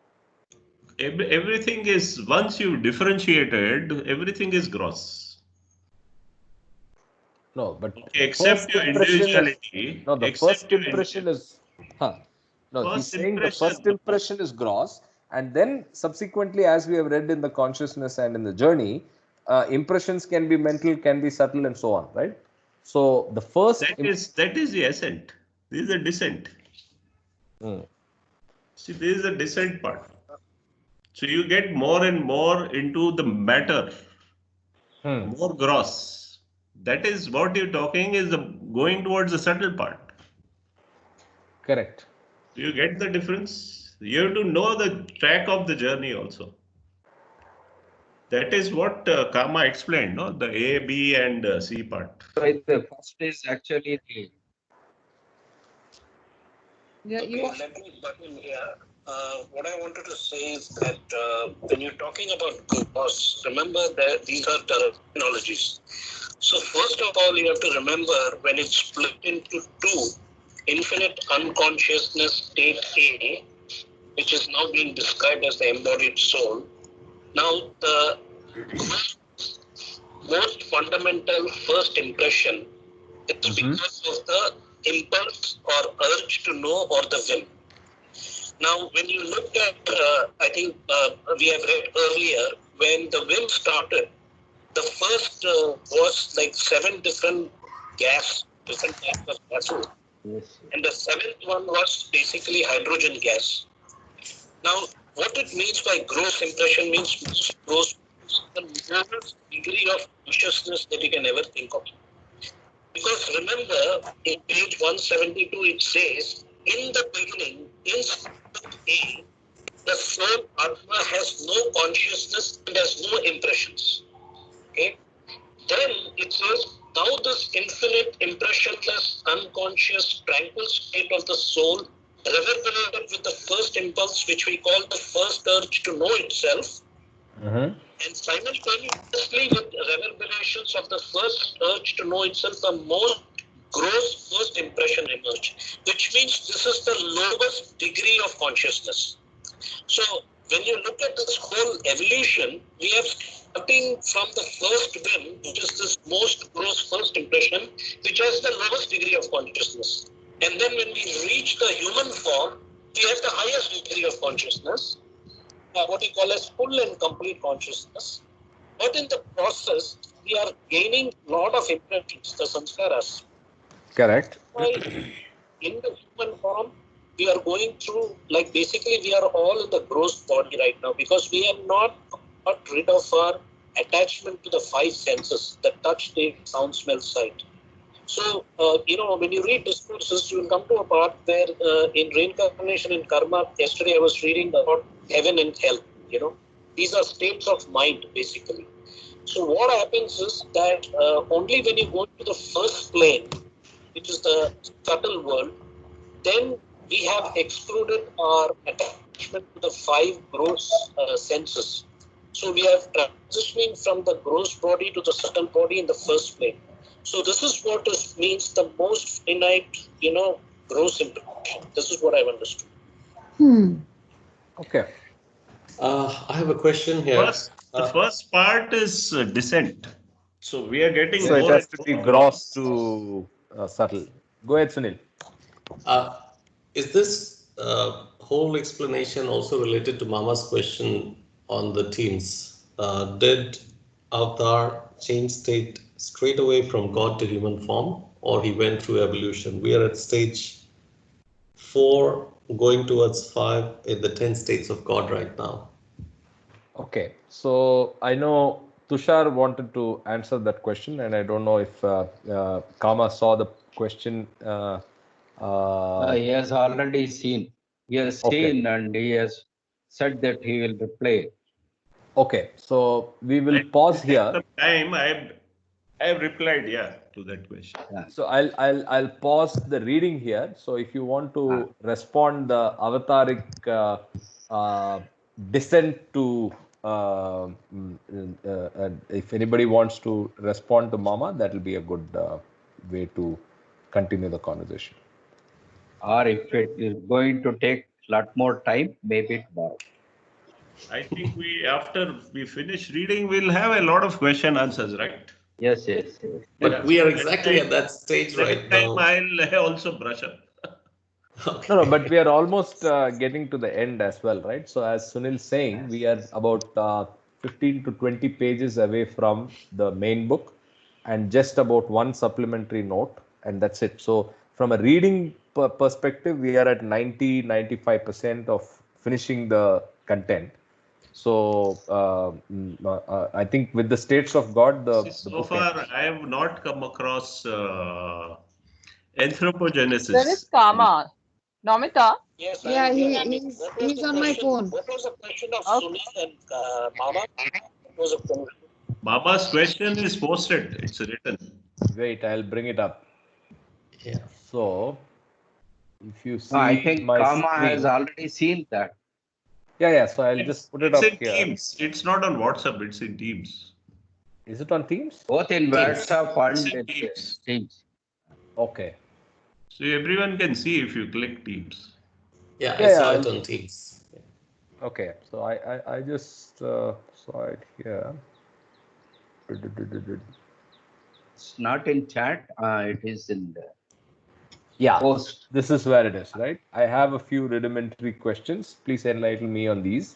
Everything is, once you differentiated, everything is gross. No, but Okay, first except your impression is individuality. no. The first Except your impression is, huh? No, he's first saying the impression. first impression is gross, and then subsequently, as we have read in the consciousness and in the journey, impressions can be mental, can be subtle, and so on, right? So the first, That is the ascent. This is the descent. Hmm. See, this is the descent part. So you get more and more into the matter, more gross. That is what you're talking is the going towards the subtle part. Correct. Do you get the difference? You have to know the track of the journey also. That is what Kama explained, no? The A, B, and C part. So the first is actually the Yeah, Okay, let me, yeah. What I wanted to say is that when you're talking about gross, remember that these are terminologies. So first of all, you have to remember when it's split into two, infinite unconsciousness state A, which is now being described as the embodied soul. Now, the most fundamental first impression is because of the impulse or urge to know or the whim. Now, when you look at, I think we have read earlier, when the whim started, the first was like 7 different different types of gases. Yes. And the 7th one was basically hydrogen gas. Now, what it means by gross impression means most gross, the lowest degree of consciousness that you can ever think of. Because remember, in page 172, it says, in the beginning, in state A, the soul Atma has no consciousness and has no impressions. Okay? Then it says, now this infinite, impressionless, unconscious, tranquil state of the soul reverberated with the first impulse, which we call the first urge to know itself, and simultaneously with reverberations of the first urge to know itself, the most gross first impression emerged, which means this is the lowest degree of consciousness. So when you look at this whole evolution, we are starting from the first whim, which is this most gross first impression, which has the lowest degree of consciousness. And then when we reach the human form, we have the highest degree of consciousness, what we call as full and complete consciousness. But in the process, we are gaining a lot of impressions, the samskaras. Correct. In the human form, we are going through, like basically we are all in the gross body right now because we have not got rid of our attachment to the 5 senses, the touch, taste, sound, smell, sight. So, when you read discourses, you will come to a part where in reincarnation and karma, yesterday I was reading about heaven and hell, These are states of mind, basically. So what happens is that only when you go to the first plane, which is the subtle world, then we have excluded our attachment to the 5 gross senses. So we are transitioning from the gross body to the subtle body in the first plane. So this is what means the most finite, gross impression. This is what I've understood. Okay. I have a question here. The first part is descent. So we are getting So it more has to be gross to subtle. Go ahead, Sunil. Is this whole explanation also related to Mama's question on the teens? Did Avatar change state straight away from God to human form, or he went through evolution? We are at stage 4, going towards 5 in the 10 states of God right now. Okay, so I know Tushar wanted to answer that question, and I don't know if Kama saw the question. He has already seen. He has seen and he has said that he will reply. Okay, so we will pause here. Some time I have replied, to that question. So I'll pause the reading here. So if you want to respond the avataric descent to if anybody wants to respond to Mama, that will be a good way to continue the conversation. Or if it is going to take a lot more time, maybe tomorrow. I think after we finish reading, we'll have a lot of question answers, right? Yes. But we are exactly at that stage right now. I'll also brush up. Okay. No, but we are almost getting to the end as well, right? So as Sunil's saying, we are about 15 to 20 pages away from the main book and just about one supplementary note, and that's it. So from a reading perspective, we are at 95% of finishing the content. So I think with the states of God, So far, I have not come across anthropogenesis. There is Kama. Nomita? Yes, Yeah, he's on my phone. What was the question of Sunil and Mama? What was the question? Mama's question is posted. It's written. Wait, I'll bring it up. Yeah. So If you No, I see think my Kama has screen. already seen that. Yeah. So I'll just put it It's up in here. Teams. It's not on WhatsApp. It's in Teams. Is it on Teams? Both in Teams. WhatsApp It's and in Teams. Teams. Okay. So everyone can see if you click Teams. Yeah, I Yeah, saw yeah. it on Teams. Okay. So I just saw it here. It's not in chat. It is in the Yeah. post. This is where it is, right? I have a few rudimentary questions. Please enlighten me on these.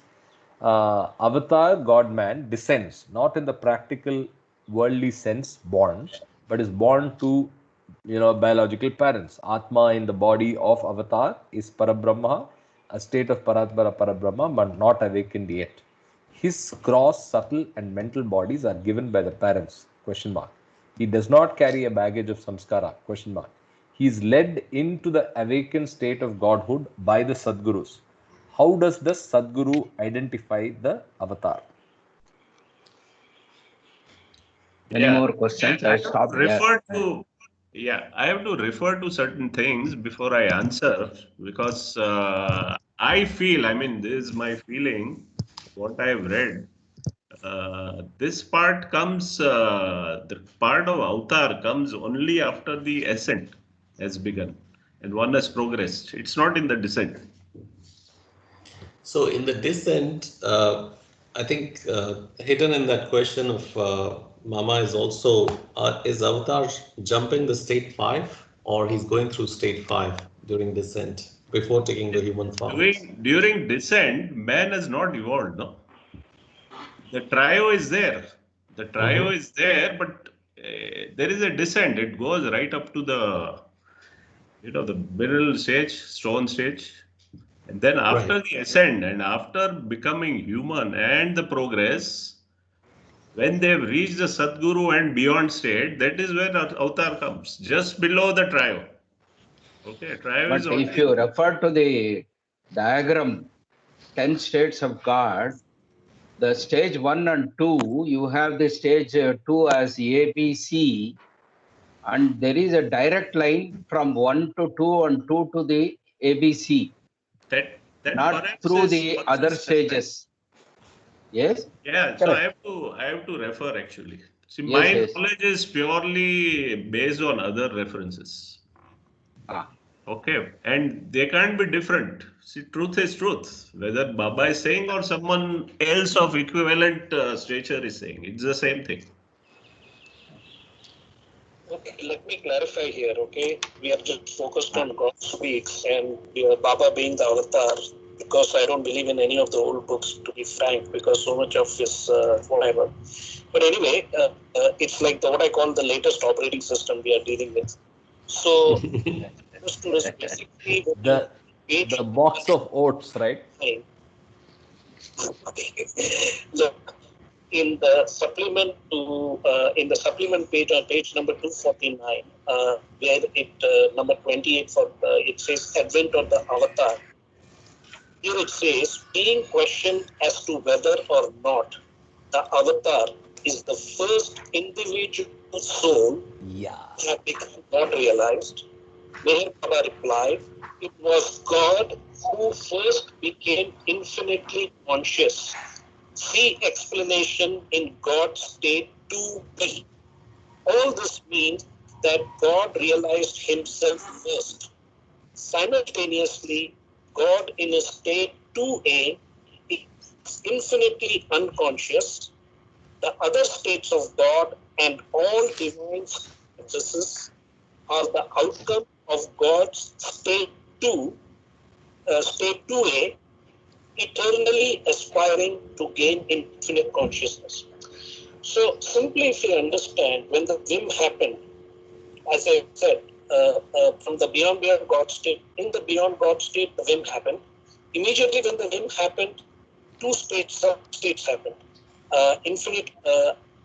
Avatar, God man, descends, not in the practical worldly sense born, but is born to, biological parents. Atma in the body of Avatar is Parabrahma, a state of Paratpara Parabrahma, but not awakened yet. His gross, subtle, and mental bodies are given by the parents? Question mark. He does not carry a baggage of samskara? Question mark. He is led into the awakened state of godhood by the Sadgurus. How does the Sadguru identify the avatar? Any more questions? I I have to stop there. I have to refer to certain things before I answer because I feel, I mean, this is my feeling, what I have read. This part comes, the part of avatar comes only after the ascent has begun and one has progressed. It's not in the descent. So in the descent, I think hidden in that question of Mama is also is Avatar jumping the state 5 or he's going through state 5 during descent before taking the human form? During descent, man has not evolved, no? The trio is there. The trio is there, but there is a descent. It goes right up to the middle stage, stone stage. And then after the ascent and after becoming human and the progress, when they've reached the Sadguru and beyond state, that is where avatar comes, just below the trio. Okay, trio is But if always. you refer to the diagram, 10 states of God, the stage 1 and 2, you have the stage 2 as ABC, and there is a direct line from 1 to 2 and 2 to the ABC, That not perhaps through is the other consistent. stages. Yes? Yeah, so Correct. I have to refer actually. See, Yes, my yes. knowledge is purely based on other references. Ah. Okay, and they can't be different. See, truth is truth. Whether Baba is saying or someone else of equivalent stature is saying, it's the same thing. Okay, let me clarify here, okay? We are just focused on God speaks and Baba being the avatar, because I don't believe in any of the old books, to be frank, because so much of is whatever. But anyway, it's like what I call the latest operating system we are dealing with. So, basically, The box of oats, right? Look, in the supplement page on page number 249, where it number 28 for it says Advent of the Avatar. Here it says being questioned as to whether or not the Avatar is the first individual soul that became God realized. Meher Baba replied, it was God who first became infinitely conscious. See explanation in God's state 2b. All this means that God realized himself first. Simultaneously, God in his state 2a is infinitely unconscious. The other states of God and all divine processes are the outcome of God's state 2, state 2a, eternally aspiring to gain infinite consciousness. So simply if you understand, when the whim happened, as I said, from the beyond God state, in the beyond God state, the whim happened. Immediately when the whim happened, two states happened. Infinite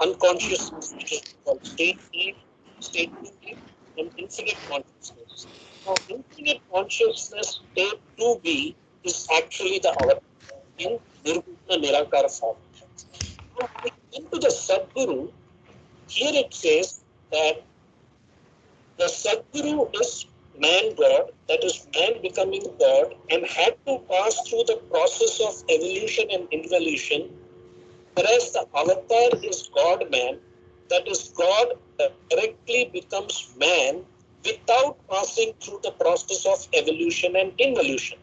unconsciousness, which is called state E, state 2B, and infinite consciousness. Now, infinite consciousness, state 2B, is actually the avatar in Nirguna Nirakara form. Now, when we come to the Sadguru, here it says that the Sadguru is man God, that is, man becoming God, and had to pass through the process of evolution and involution, whereas the avatar is God man, that is, God directly becomes man without passing through the process of evolution and involution.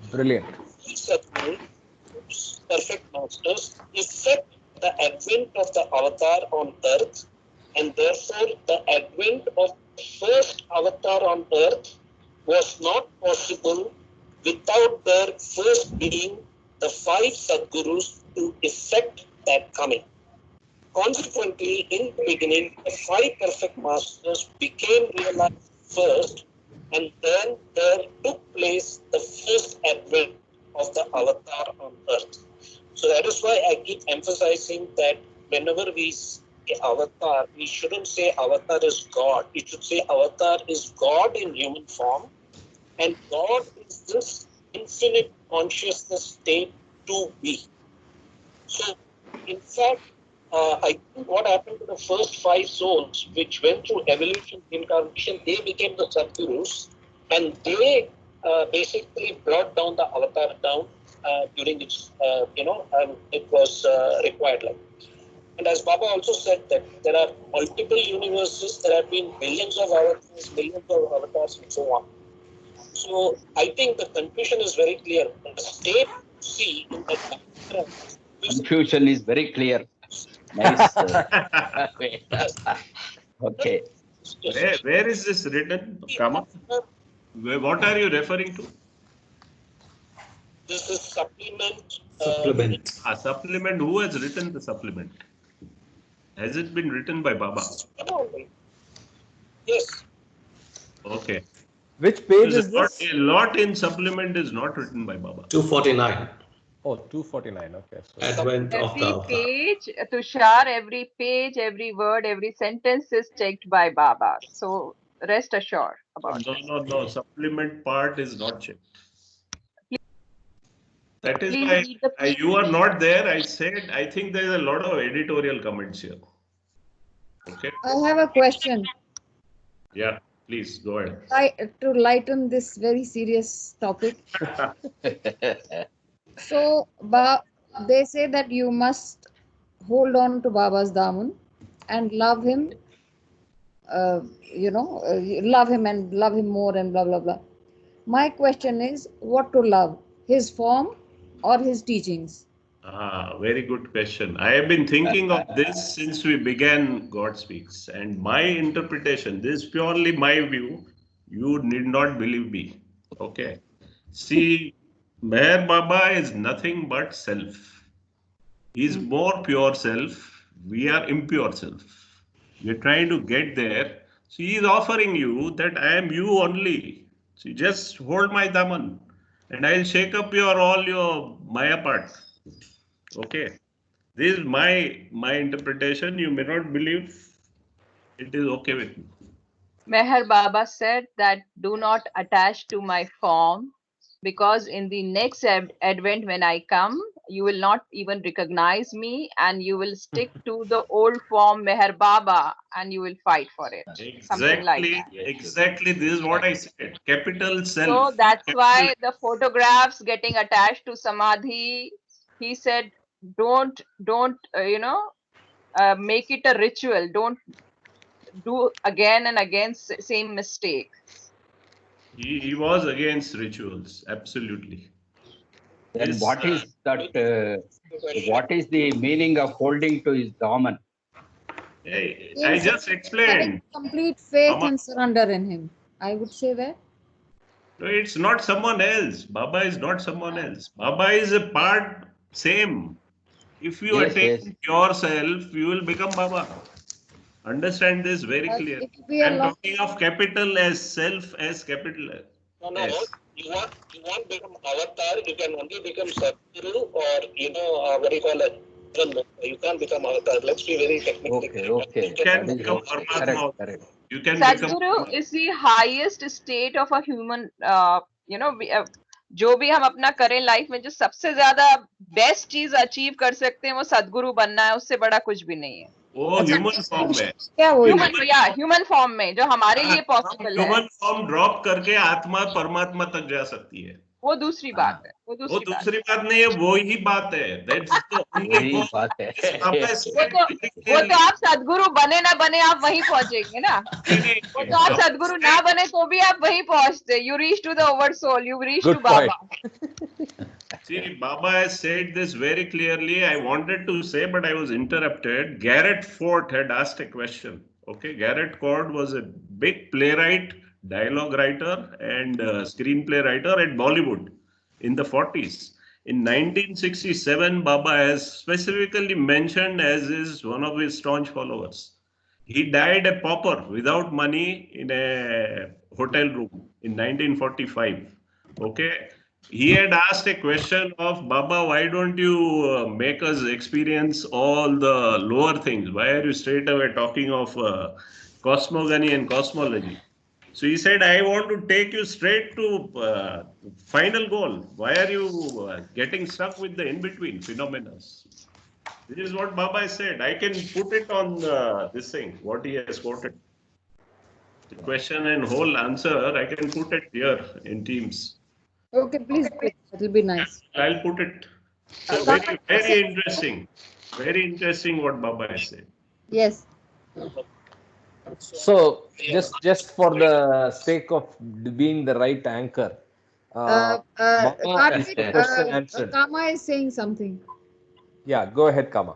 Brilliant. These perfect masters effect the advent of the avatar on earth, and therefore the advent of the first avatar on earth was not possible without there first being the 5 Sadgurus to effect that coming. Consequently, in the beginning, the 5 perfect masters became realized first, and then there took place the first advent of the avatar on earth. So that is why I keep emphasizing that whenever we say avatar, we shouldn't say avatar is God. We should say avatar is God in human form, and God is this infinite consciousness state to be. So, in fact, I think what happened to the first 5 souls, which went through evolution, incarnation, they became the Sadgurus, and they basically brought down the avatar down during its, it was required. Like. And as Baba also said that there are multiple universes, there have been millions of avatars, and so on. So I think the conclusion is very clear. The state C in that Confusion is very clear. Nice. yes, Okay. Where is this written, Kama? What are you referring to? this is supplement. Supplement. A supplement. Who has written the supplement? Has it been written by Baba? Yes. Okay. Which page There's is a lot, this? a lot in supplement is not written by Baba. 249. Oh, 249. Okay. So Advent of the Every avatar. page, Tushar, every page, every word, every sentence is checked by Baba. So rest assured about No, this. no. Supplement part is not checked. That is Please why read the you are not there. I said, I think there is a lot of editorial comments here. Okay. I have a question. Yeah, please go ahead. To lighten this very serious topic. So, they say that you must hold on to Baba's Daman and love him, love him and love him more and blah, blah, blah. My question is, what to love? His form or his teachings? Very good question. I have been thinking of this since we began God Speaks, and my interpretation, this is purely my view. You need not believe me. Okay. See, Meher Baba is nothing but self. He is more pure self. We are impure self. We are trying to get there. So he is offering you that I am you only. So you just hold my daman, and I'll shake up all your Maya part. Okay. This is my interpretation. You may not believe. It is okay with me. Meher Baba said that do not attach to my form, because in the next advent when I come, you will not even recognize me and you will stick to the old form Meher Baba and you will fight for it. Something like Exactly. that. Exactly. This is what I said. Capital So self. that's Capital. why the photographs getting attached to Samadhi, he said, don't, make it a ritual. Don't do again and again same mistake. He was against rituals. Absolutely. Then This, what is that? What is the meaning of holding to his daman? I Means just having explained. complete faith Mama, and surrender in him. I would say that. no, it's not someone else. Baba is not someone else. Baba is a part same. If you Yes, yes. attain yourself, you will become Baba. Understand this very But clearly. it will be a I'm long. talking of capital as self as capital No, S. you want become avatar, you can only become Sadguru or, what do you call it? You can't become avatar. Let's be very technically Okay, clear. okay. You can That is become okay. Paramatma. Correct, correct. You can become Sadguru is the highest state of a human. जो भी हम अपना करें life में, जो सबसे ज्यादा best चीज अचीव कर सकते हैं वो सदगुरु बनना है, उससे बड़ा कुछ भी नहीं है. वो अच्छा, ह्यूमन फॉर्म में, क्या बोल रहे ह्यूमन ह्यूमन फॉर्म में जो हमारे लिए पॉसिबल है, ह्यूमन फॉर्म ड्रॉप करके आत्मा परमात्मा तक जा सकती है। वो दूसरी बात है। वो वो दूसरी बात दूसरी बात नहीं है, वो ही बात है। That's the only वही goal. बात है। Baba है। said very वो clearly. तो आप सदगुरु बने ना बने आप वहीं पहुंचेंगे ना। वो तो आप सदगुरु ना बने तो भी आप वहीं पहुंचते। You reach to the over soul, you reach to Good point. Baba. See, Baba has said this very clearly. I wanted to say, but I was interrupted. Garrett Fort had asked a question. Okay, Garrett Fort was a big playwright, dialogue writer, and screenplay writer at Bollywood in the 40s. In 1967, Baba has specifically mentioned as is one of his staunch followers. He died a pauper without money in a hotel room in 1945. Okay, he had asked a question of Baba, why don't you make us experience all the lower things? Why are you straight away talking of cosmogony and cosmology? So he said, I want to take you straight to final goal. Why are you getting stuck with the in-between phenomena? This is what Baba said. I can put it on this thing, what he has quoted. The question and whole answer, I can put it here in Teams. Okay, please do it. It'll be nice. I'll put it. So Kama, very interesting. Very interesting what Baba has said. yes. So just for the sake of being the right anchor, Baba is Karthik, the question answered. Kama is saying something. Yeah, go ahead, Kama.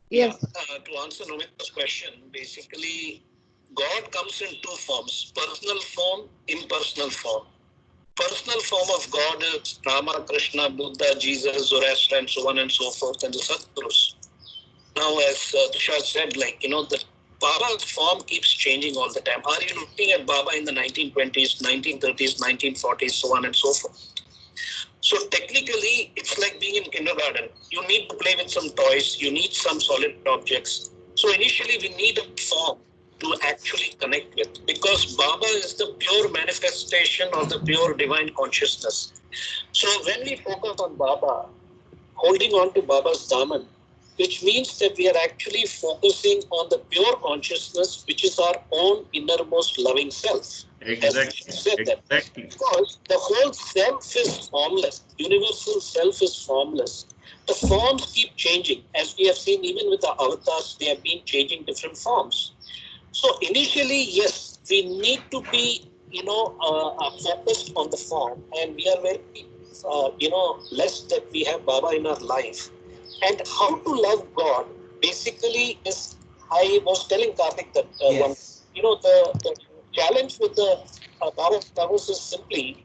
Yes. Yeah, to answer Nomita's question, basically, God comes in two forms: personal form, impersonal form. Personal form of God is Rama, Krishna, Buddha, Jesus, Zoroaster, and so on and so forth, and the Sadgurus. Now, as Tushar said, the Baba's form keeps changing all the time. Are you looking at Baba in the 1920s, 1930s, 1940s, so on and so forth? So technically, it's like being in kindergarten. You need to play with some toys. You need some solid objects. So initially, we need a form to actually connect with, because Baba is the pure manifestation of the pure divine consciousness. So when we focus on Baba, holding on to Baba's Daman, which means that we are actually focusing on the pure consciousness, which is our own innermost loving self. Exactly. Because the whole self is formless, universal self is formless. The forms keep changing. As we have seen, even with the avatars, they have been changing different forms. So initially, yes, we need to be, focused on the form, and we are very, blessed that we have Baba in our life. And how to love God basically is, I was telling Karthik that the challenge with the Baba Travels is simply,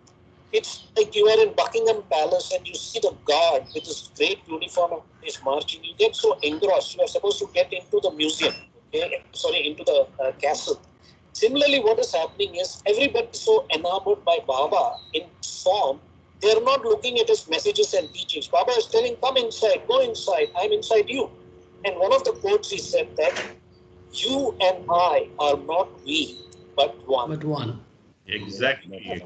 it's like you are in Buckingham Palace and you see the guard with his great uniform and is marching. You get so engrossed. You are supposed to get into the museum, into the castle. Similarly, what is happening is everybody is so enamored by Baba in form, they are not looking at his messages and teachings. Baba is telling, come inside, go inside, I'm inside you. And one of the quotes he said that, you and I are not we, but one. But one. Exactly.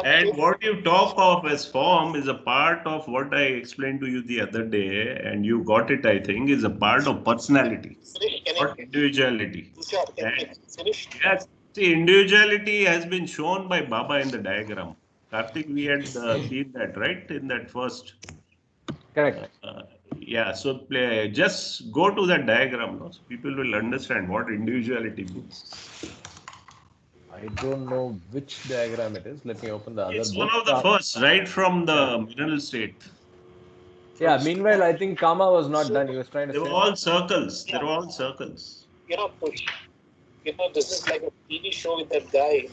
And what you talk of as form is a part of what I explained to you the other day, and you got it, I think, is a part of personality, not individuality. And yes, see, individuality has been shown by Baba in the diagram. Karthik, we had seen that, right, in that first. Correct. Yeah, so just go to that diagram, no? So people will understand what individuality means. I don't know which diagram it is. Let me open the other It's book. one of the first, right from the mineral state. Yeah, meanwhile, I think Kama was not done. He was trying to They were say. all circles. They were all circles. This is like a TV show with that guy,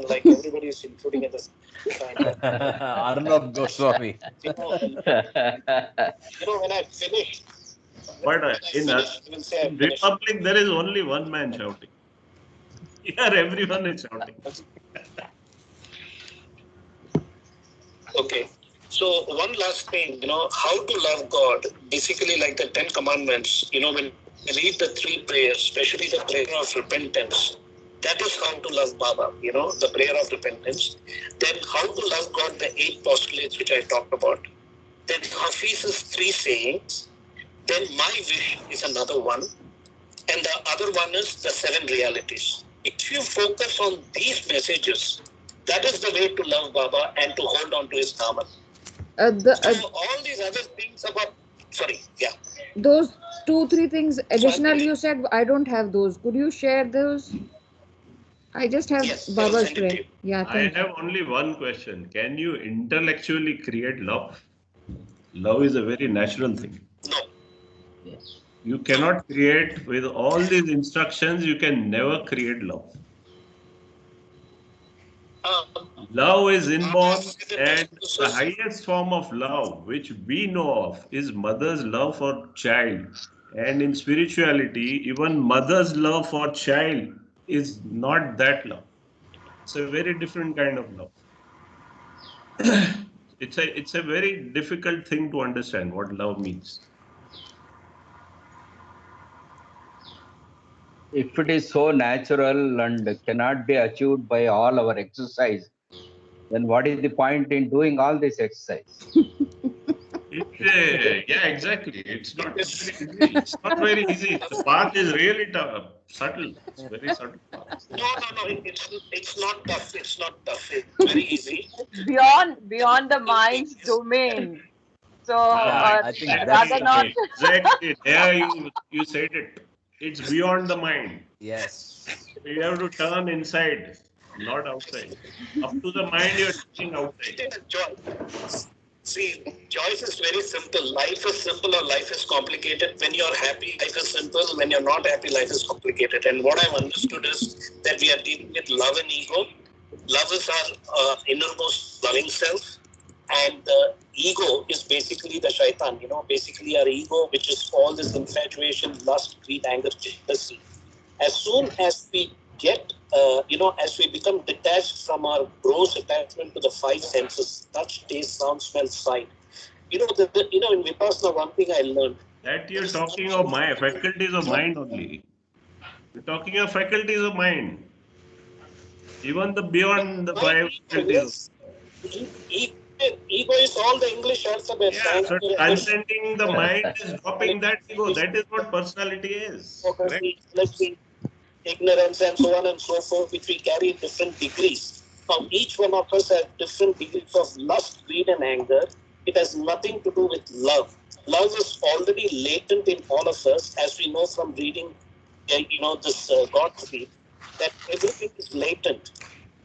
like everybody is intruding at the same time. Arnab Goswami. When I finish, But in Republic, there is only one man shouting. Here, everyone is shouting. Okay. So one last thing, how to love God, basically like the 10 Commandments, when you read the 3 prayers, especially the prayer of repentance, that is how to love Baba, the prayer of repentance. Then how to love God, the 8 postulates which I talked about. Then Hafiz's 3 sayings. Then my wish is another one. And the other one is the 7 realities. If you focus on these messages, that is the way to love Baba and to hold on to his Nama. So all these other things about, those 2-3 things additional you said, I don't have those. Could you share those? I just have Baba's prayer. Yeah, I thank you. have only one question. Can you intellectually create love? Love is a very natural thing. No. You cannot create with all these instructions, you can never create love. Love is inborn, and the highest form of love which we know of is mother's love for child. And in spirituality, even mother's love for child is not that love. It's a very different kind of love. It's a very difficult thing to understand what love means. If it is so natural and cannot be achieved by all our exercise, then what is the point in doing all this exercise? Yeah, exactly. It's not very easy. It's not very easy. The path is really tough, subtle. It's very subtle path. No. It's not tough. It's not tough. It's very easy. Beyond the mind's domain. So I think rather not. Exactly. There you said it. It's beyond the mind. Yes. You have to turn inside, not outside. Up to the mind, you're turning outside. See, choice is very simple. Life is simple or life is complicated. When you're happy, life is simple. When you're not happy, life is complicated. And what I've understood is that we are dealing with love and ego. Love is our innermost loving self. And the ego is basically the shaitan, basically our ego, which is all this infatuation, lust, greed, anger, jealousy. As soon as we get, as we become detached from our gross attachment to the 5 senses, touch, taste, sound, smell, sight. In Vipassana, one thing I learned. That you're talking of my faculties of mind only. You're talking of faculties of mind. Even the beyond the 5 faculties. Ego is all the English alphabet. Yeah, so transcending the mind is dropping that ego. That is what personality is. Let's see, ignorance and so on and so forth, which we carry in different degrees. Now, each one of us has different degrees of lust, greed, and anger. It has nothing to do with love. Love is already latent in all of us, as we know from reading, this Godspeed, that everything is latent.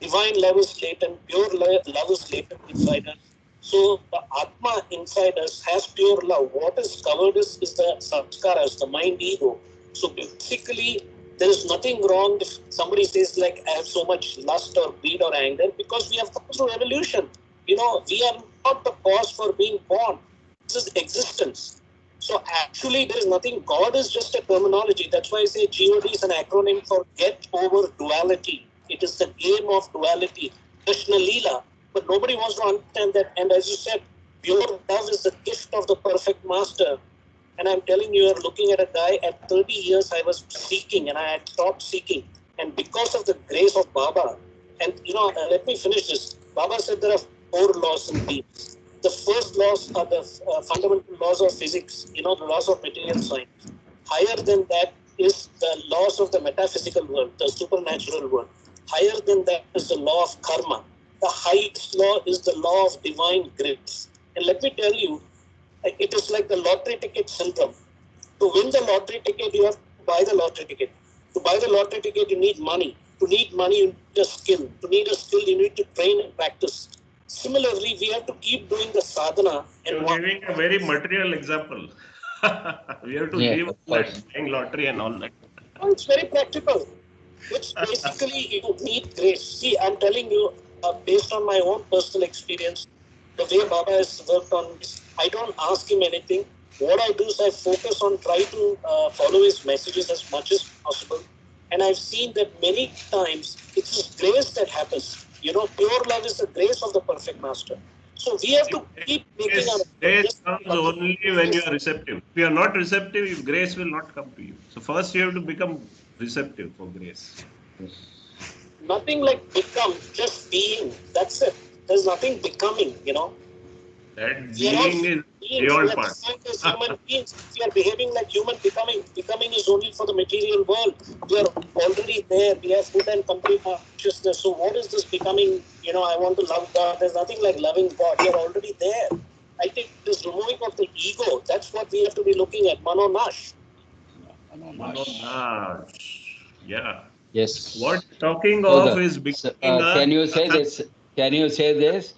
Divine love is latent, pure love is latent inside us. So the Atma inside us has pure love. What is covered is the samskaras, the mind ego. So basically, there is nothing wrong if somebody says like, I have so much lust or greed or anger, because we have come through evolution. We are not the cause for being born. This is existence. So actually, there is nothing. God is just a terminology. That's why I say GOD is an acronym for Get Over Duality. It is the game of duality, Krishna Leela. But nobody wants to understand that. And as you said, pure love is the gift of the perfect master. And I'm telling you, you're looking at a guy at 30 years, I was seeking and I had stopped seeking. And because of the grace of Baba, and let me finish this. Baba said there are 4 laws in being. The first laws are the fundamental laws of physics, the laws of material science. Higher than that is the laws of the metaphysical world, the supernatural world. Higher than that is the law of karma. The highest law is the law of divine grace. And let me tell you, it is like the lottery ticket syndrome. To win the lottery ticket, you have to buy the lottery ticket. To buy the lottery ticket, you need money. To need money, you need a skill. To need a skill, you need to train and practice. Similarly, we have to keep doing the sadhana. You're giving a very material example. We have to leave buying lottery and all that. Oh, it's very practical. It's basically you need grace. See, I'm telling you, based on my own personal experience, the way Baba has worked on this, I don't ask him anything. What I do is I focus on try to follow his messages as much as possible. And I've seen that many times it's his grace that happens. Pure love is the grace of the perfect master. So we have to keep making our grace comes only when you are receptive. If you are not receptive, grace will not come to you. So first you have to become receptive for grace. Nothing like become, just being. That's it. There's nothing becoming, That We are all being is beings. We beyond are part. designed as human beings. We are behaving like human. Becoming is only for the material world. We are already there. We have full and complete consciousness. So what is this becoming? I want to love God. There's nothing like loving God. We are already there. I think this removing of the ego, that's what we have to be looking at. Mano Nash. Mononash. Yeah. Yes. What talking So of is becoming a can you say this? Can you say this?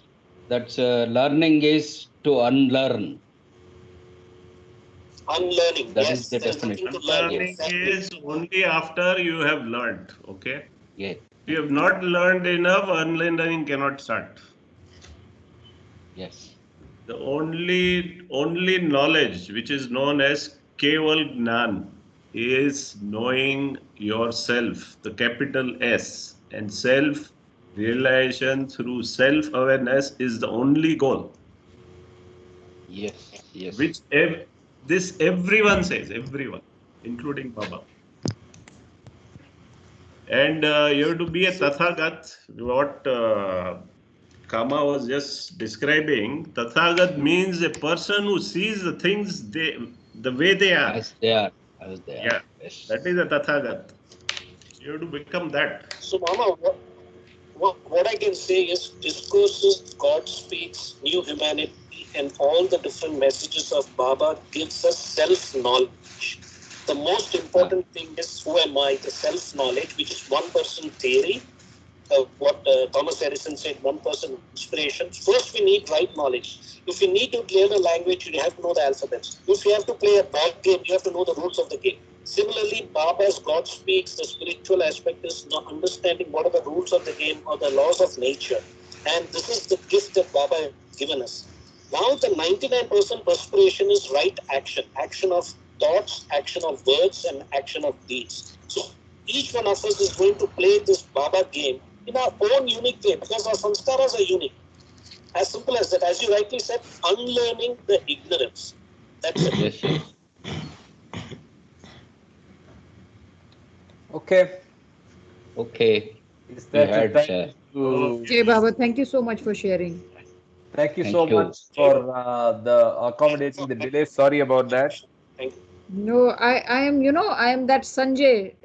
That learning is to unlearn. Unlearning. That Yes, is the there is nothing definition. to learn. Unlearning Exactly. is only after you have learned. Okay. Yeah. If you have not learned enough, unlearning cannot start. Yes. The only knowledge which is known as Keval Gnan is knowing yourself, the capital S, and self realization through self awareness is the only goal. Yes. Yes. Which this everyone says, everyone, including Baba. And you have to be a Tathagat. What Kama was just describing, Tathagat means a person who sees the things the way they are. As they are. As they are. Yeah, Yes. that is a Tathagat. You have to become that. So, Mama, what I can say is discourses, God speaks, new humanity, and all the different messages of Baba gives us self-knowledge. The most important thing is who am I, the self-knowledge, which is one person theory, what Thomas Edison said, one person inspiration. First, we need right knowledge. If you need to learn a language, you have to know the alphabets. If you have to play a ball game, you have to know the rules of the game. Similarly, Baba's God speaks, the spiritual aspect is not understanding what are the rules of the game or the laws of nature. And this is the gift that Baba has given us. Now, the 99% perspiration is right action, action of thoughts, action of words, and action of deeds. So, each one of us is going to play this Baba game in our own unique way because our sanskaras are unique. As simple as that. As you rightly said, unlearning the ignorance. That's it. Yes. Yes. Okay. Okay. Is We that the had. time to... Jay Baba, thank you so much for sharing. Thank you Thank so you. much for the accommodating the delay. Sorry about that. Thank you. No, I am, I am that Sanjay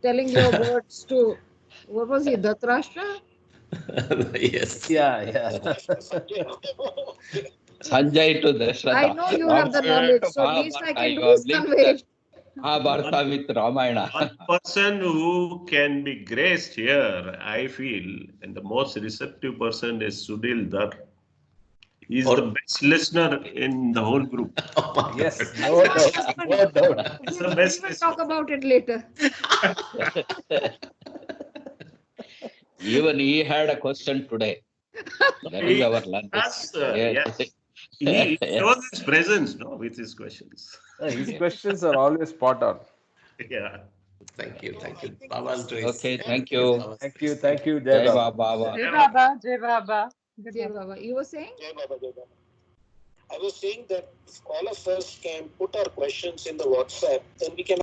telling your words to, what was he, Dhatrashtra? Yes. Yeah. Sanjay to I Dashrata. know you have the knowledge, so at least I can do is convey it. Mahabharata with Ramayana. One person who can be graced here, I feel, and the most receptive person is Sudhil Dar. He's the best listener in the whole group. Yes, no doubt. No doubt. He's We the best will listener. talk about it later. Even he had a question today. That is He our learning. has, Yes. yes. He Yes. shows his presence, no, with his questions. His questions are always spot on. Yeah. Thank you. Baba's grace. Okay, thank you. Baba's Thank grace. you. Thank you, Jai Jai Baba. Baba. Jai Baba, Jai Baba. Good Jay night. Baba, you were saying? Jai Baba, Jai Baba. I was saying that if all of us can put our questions in the WhatsApp, then we can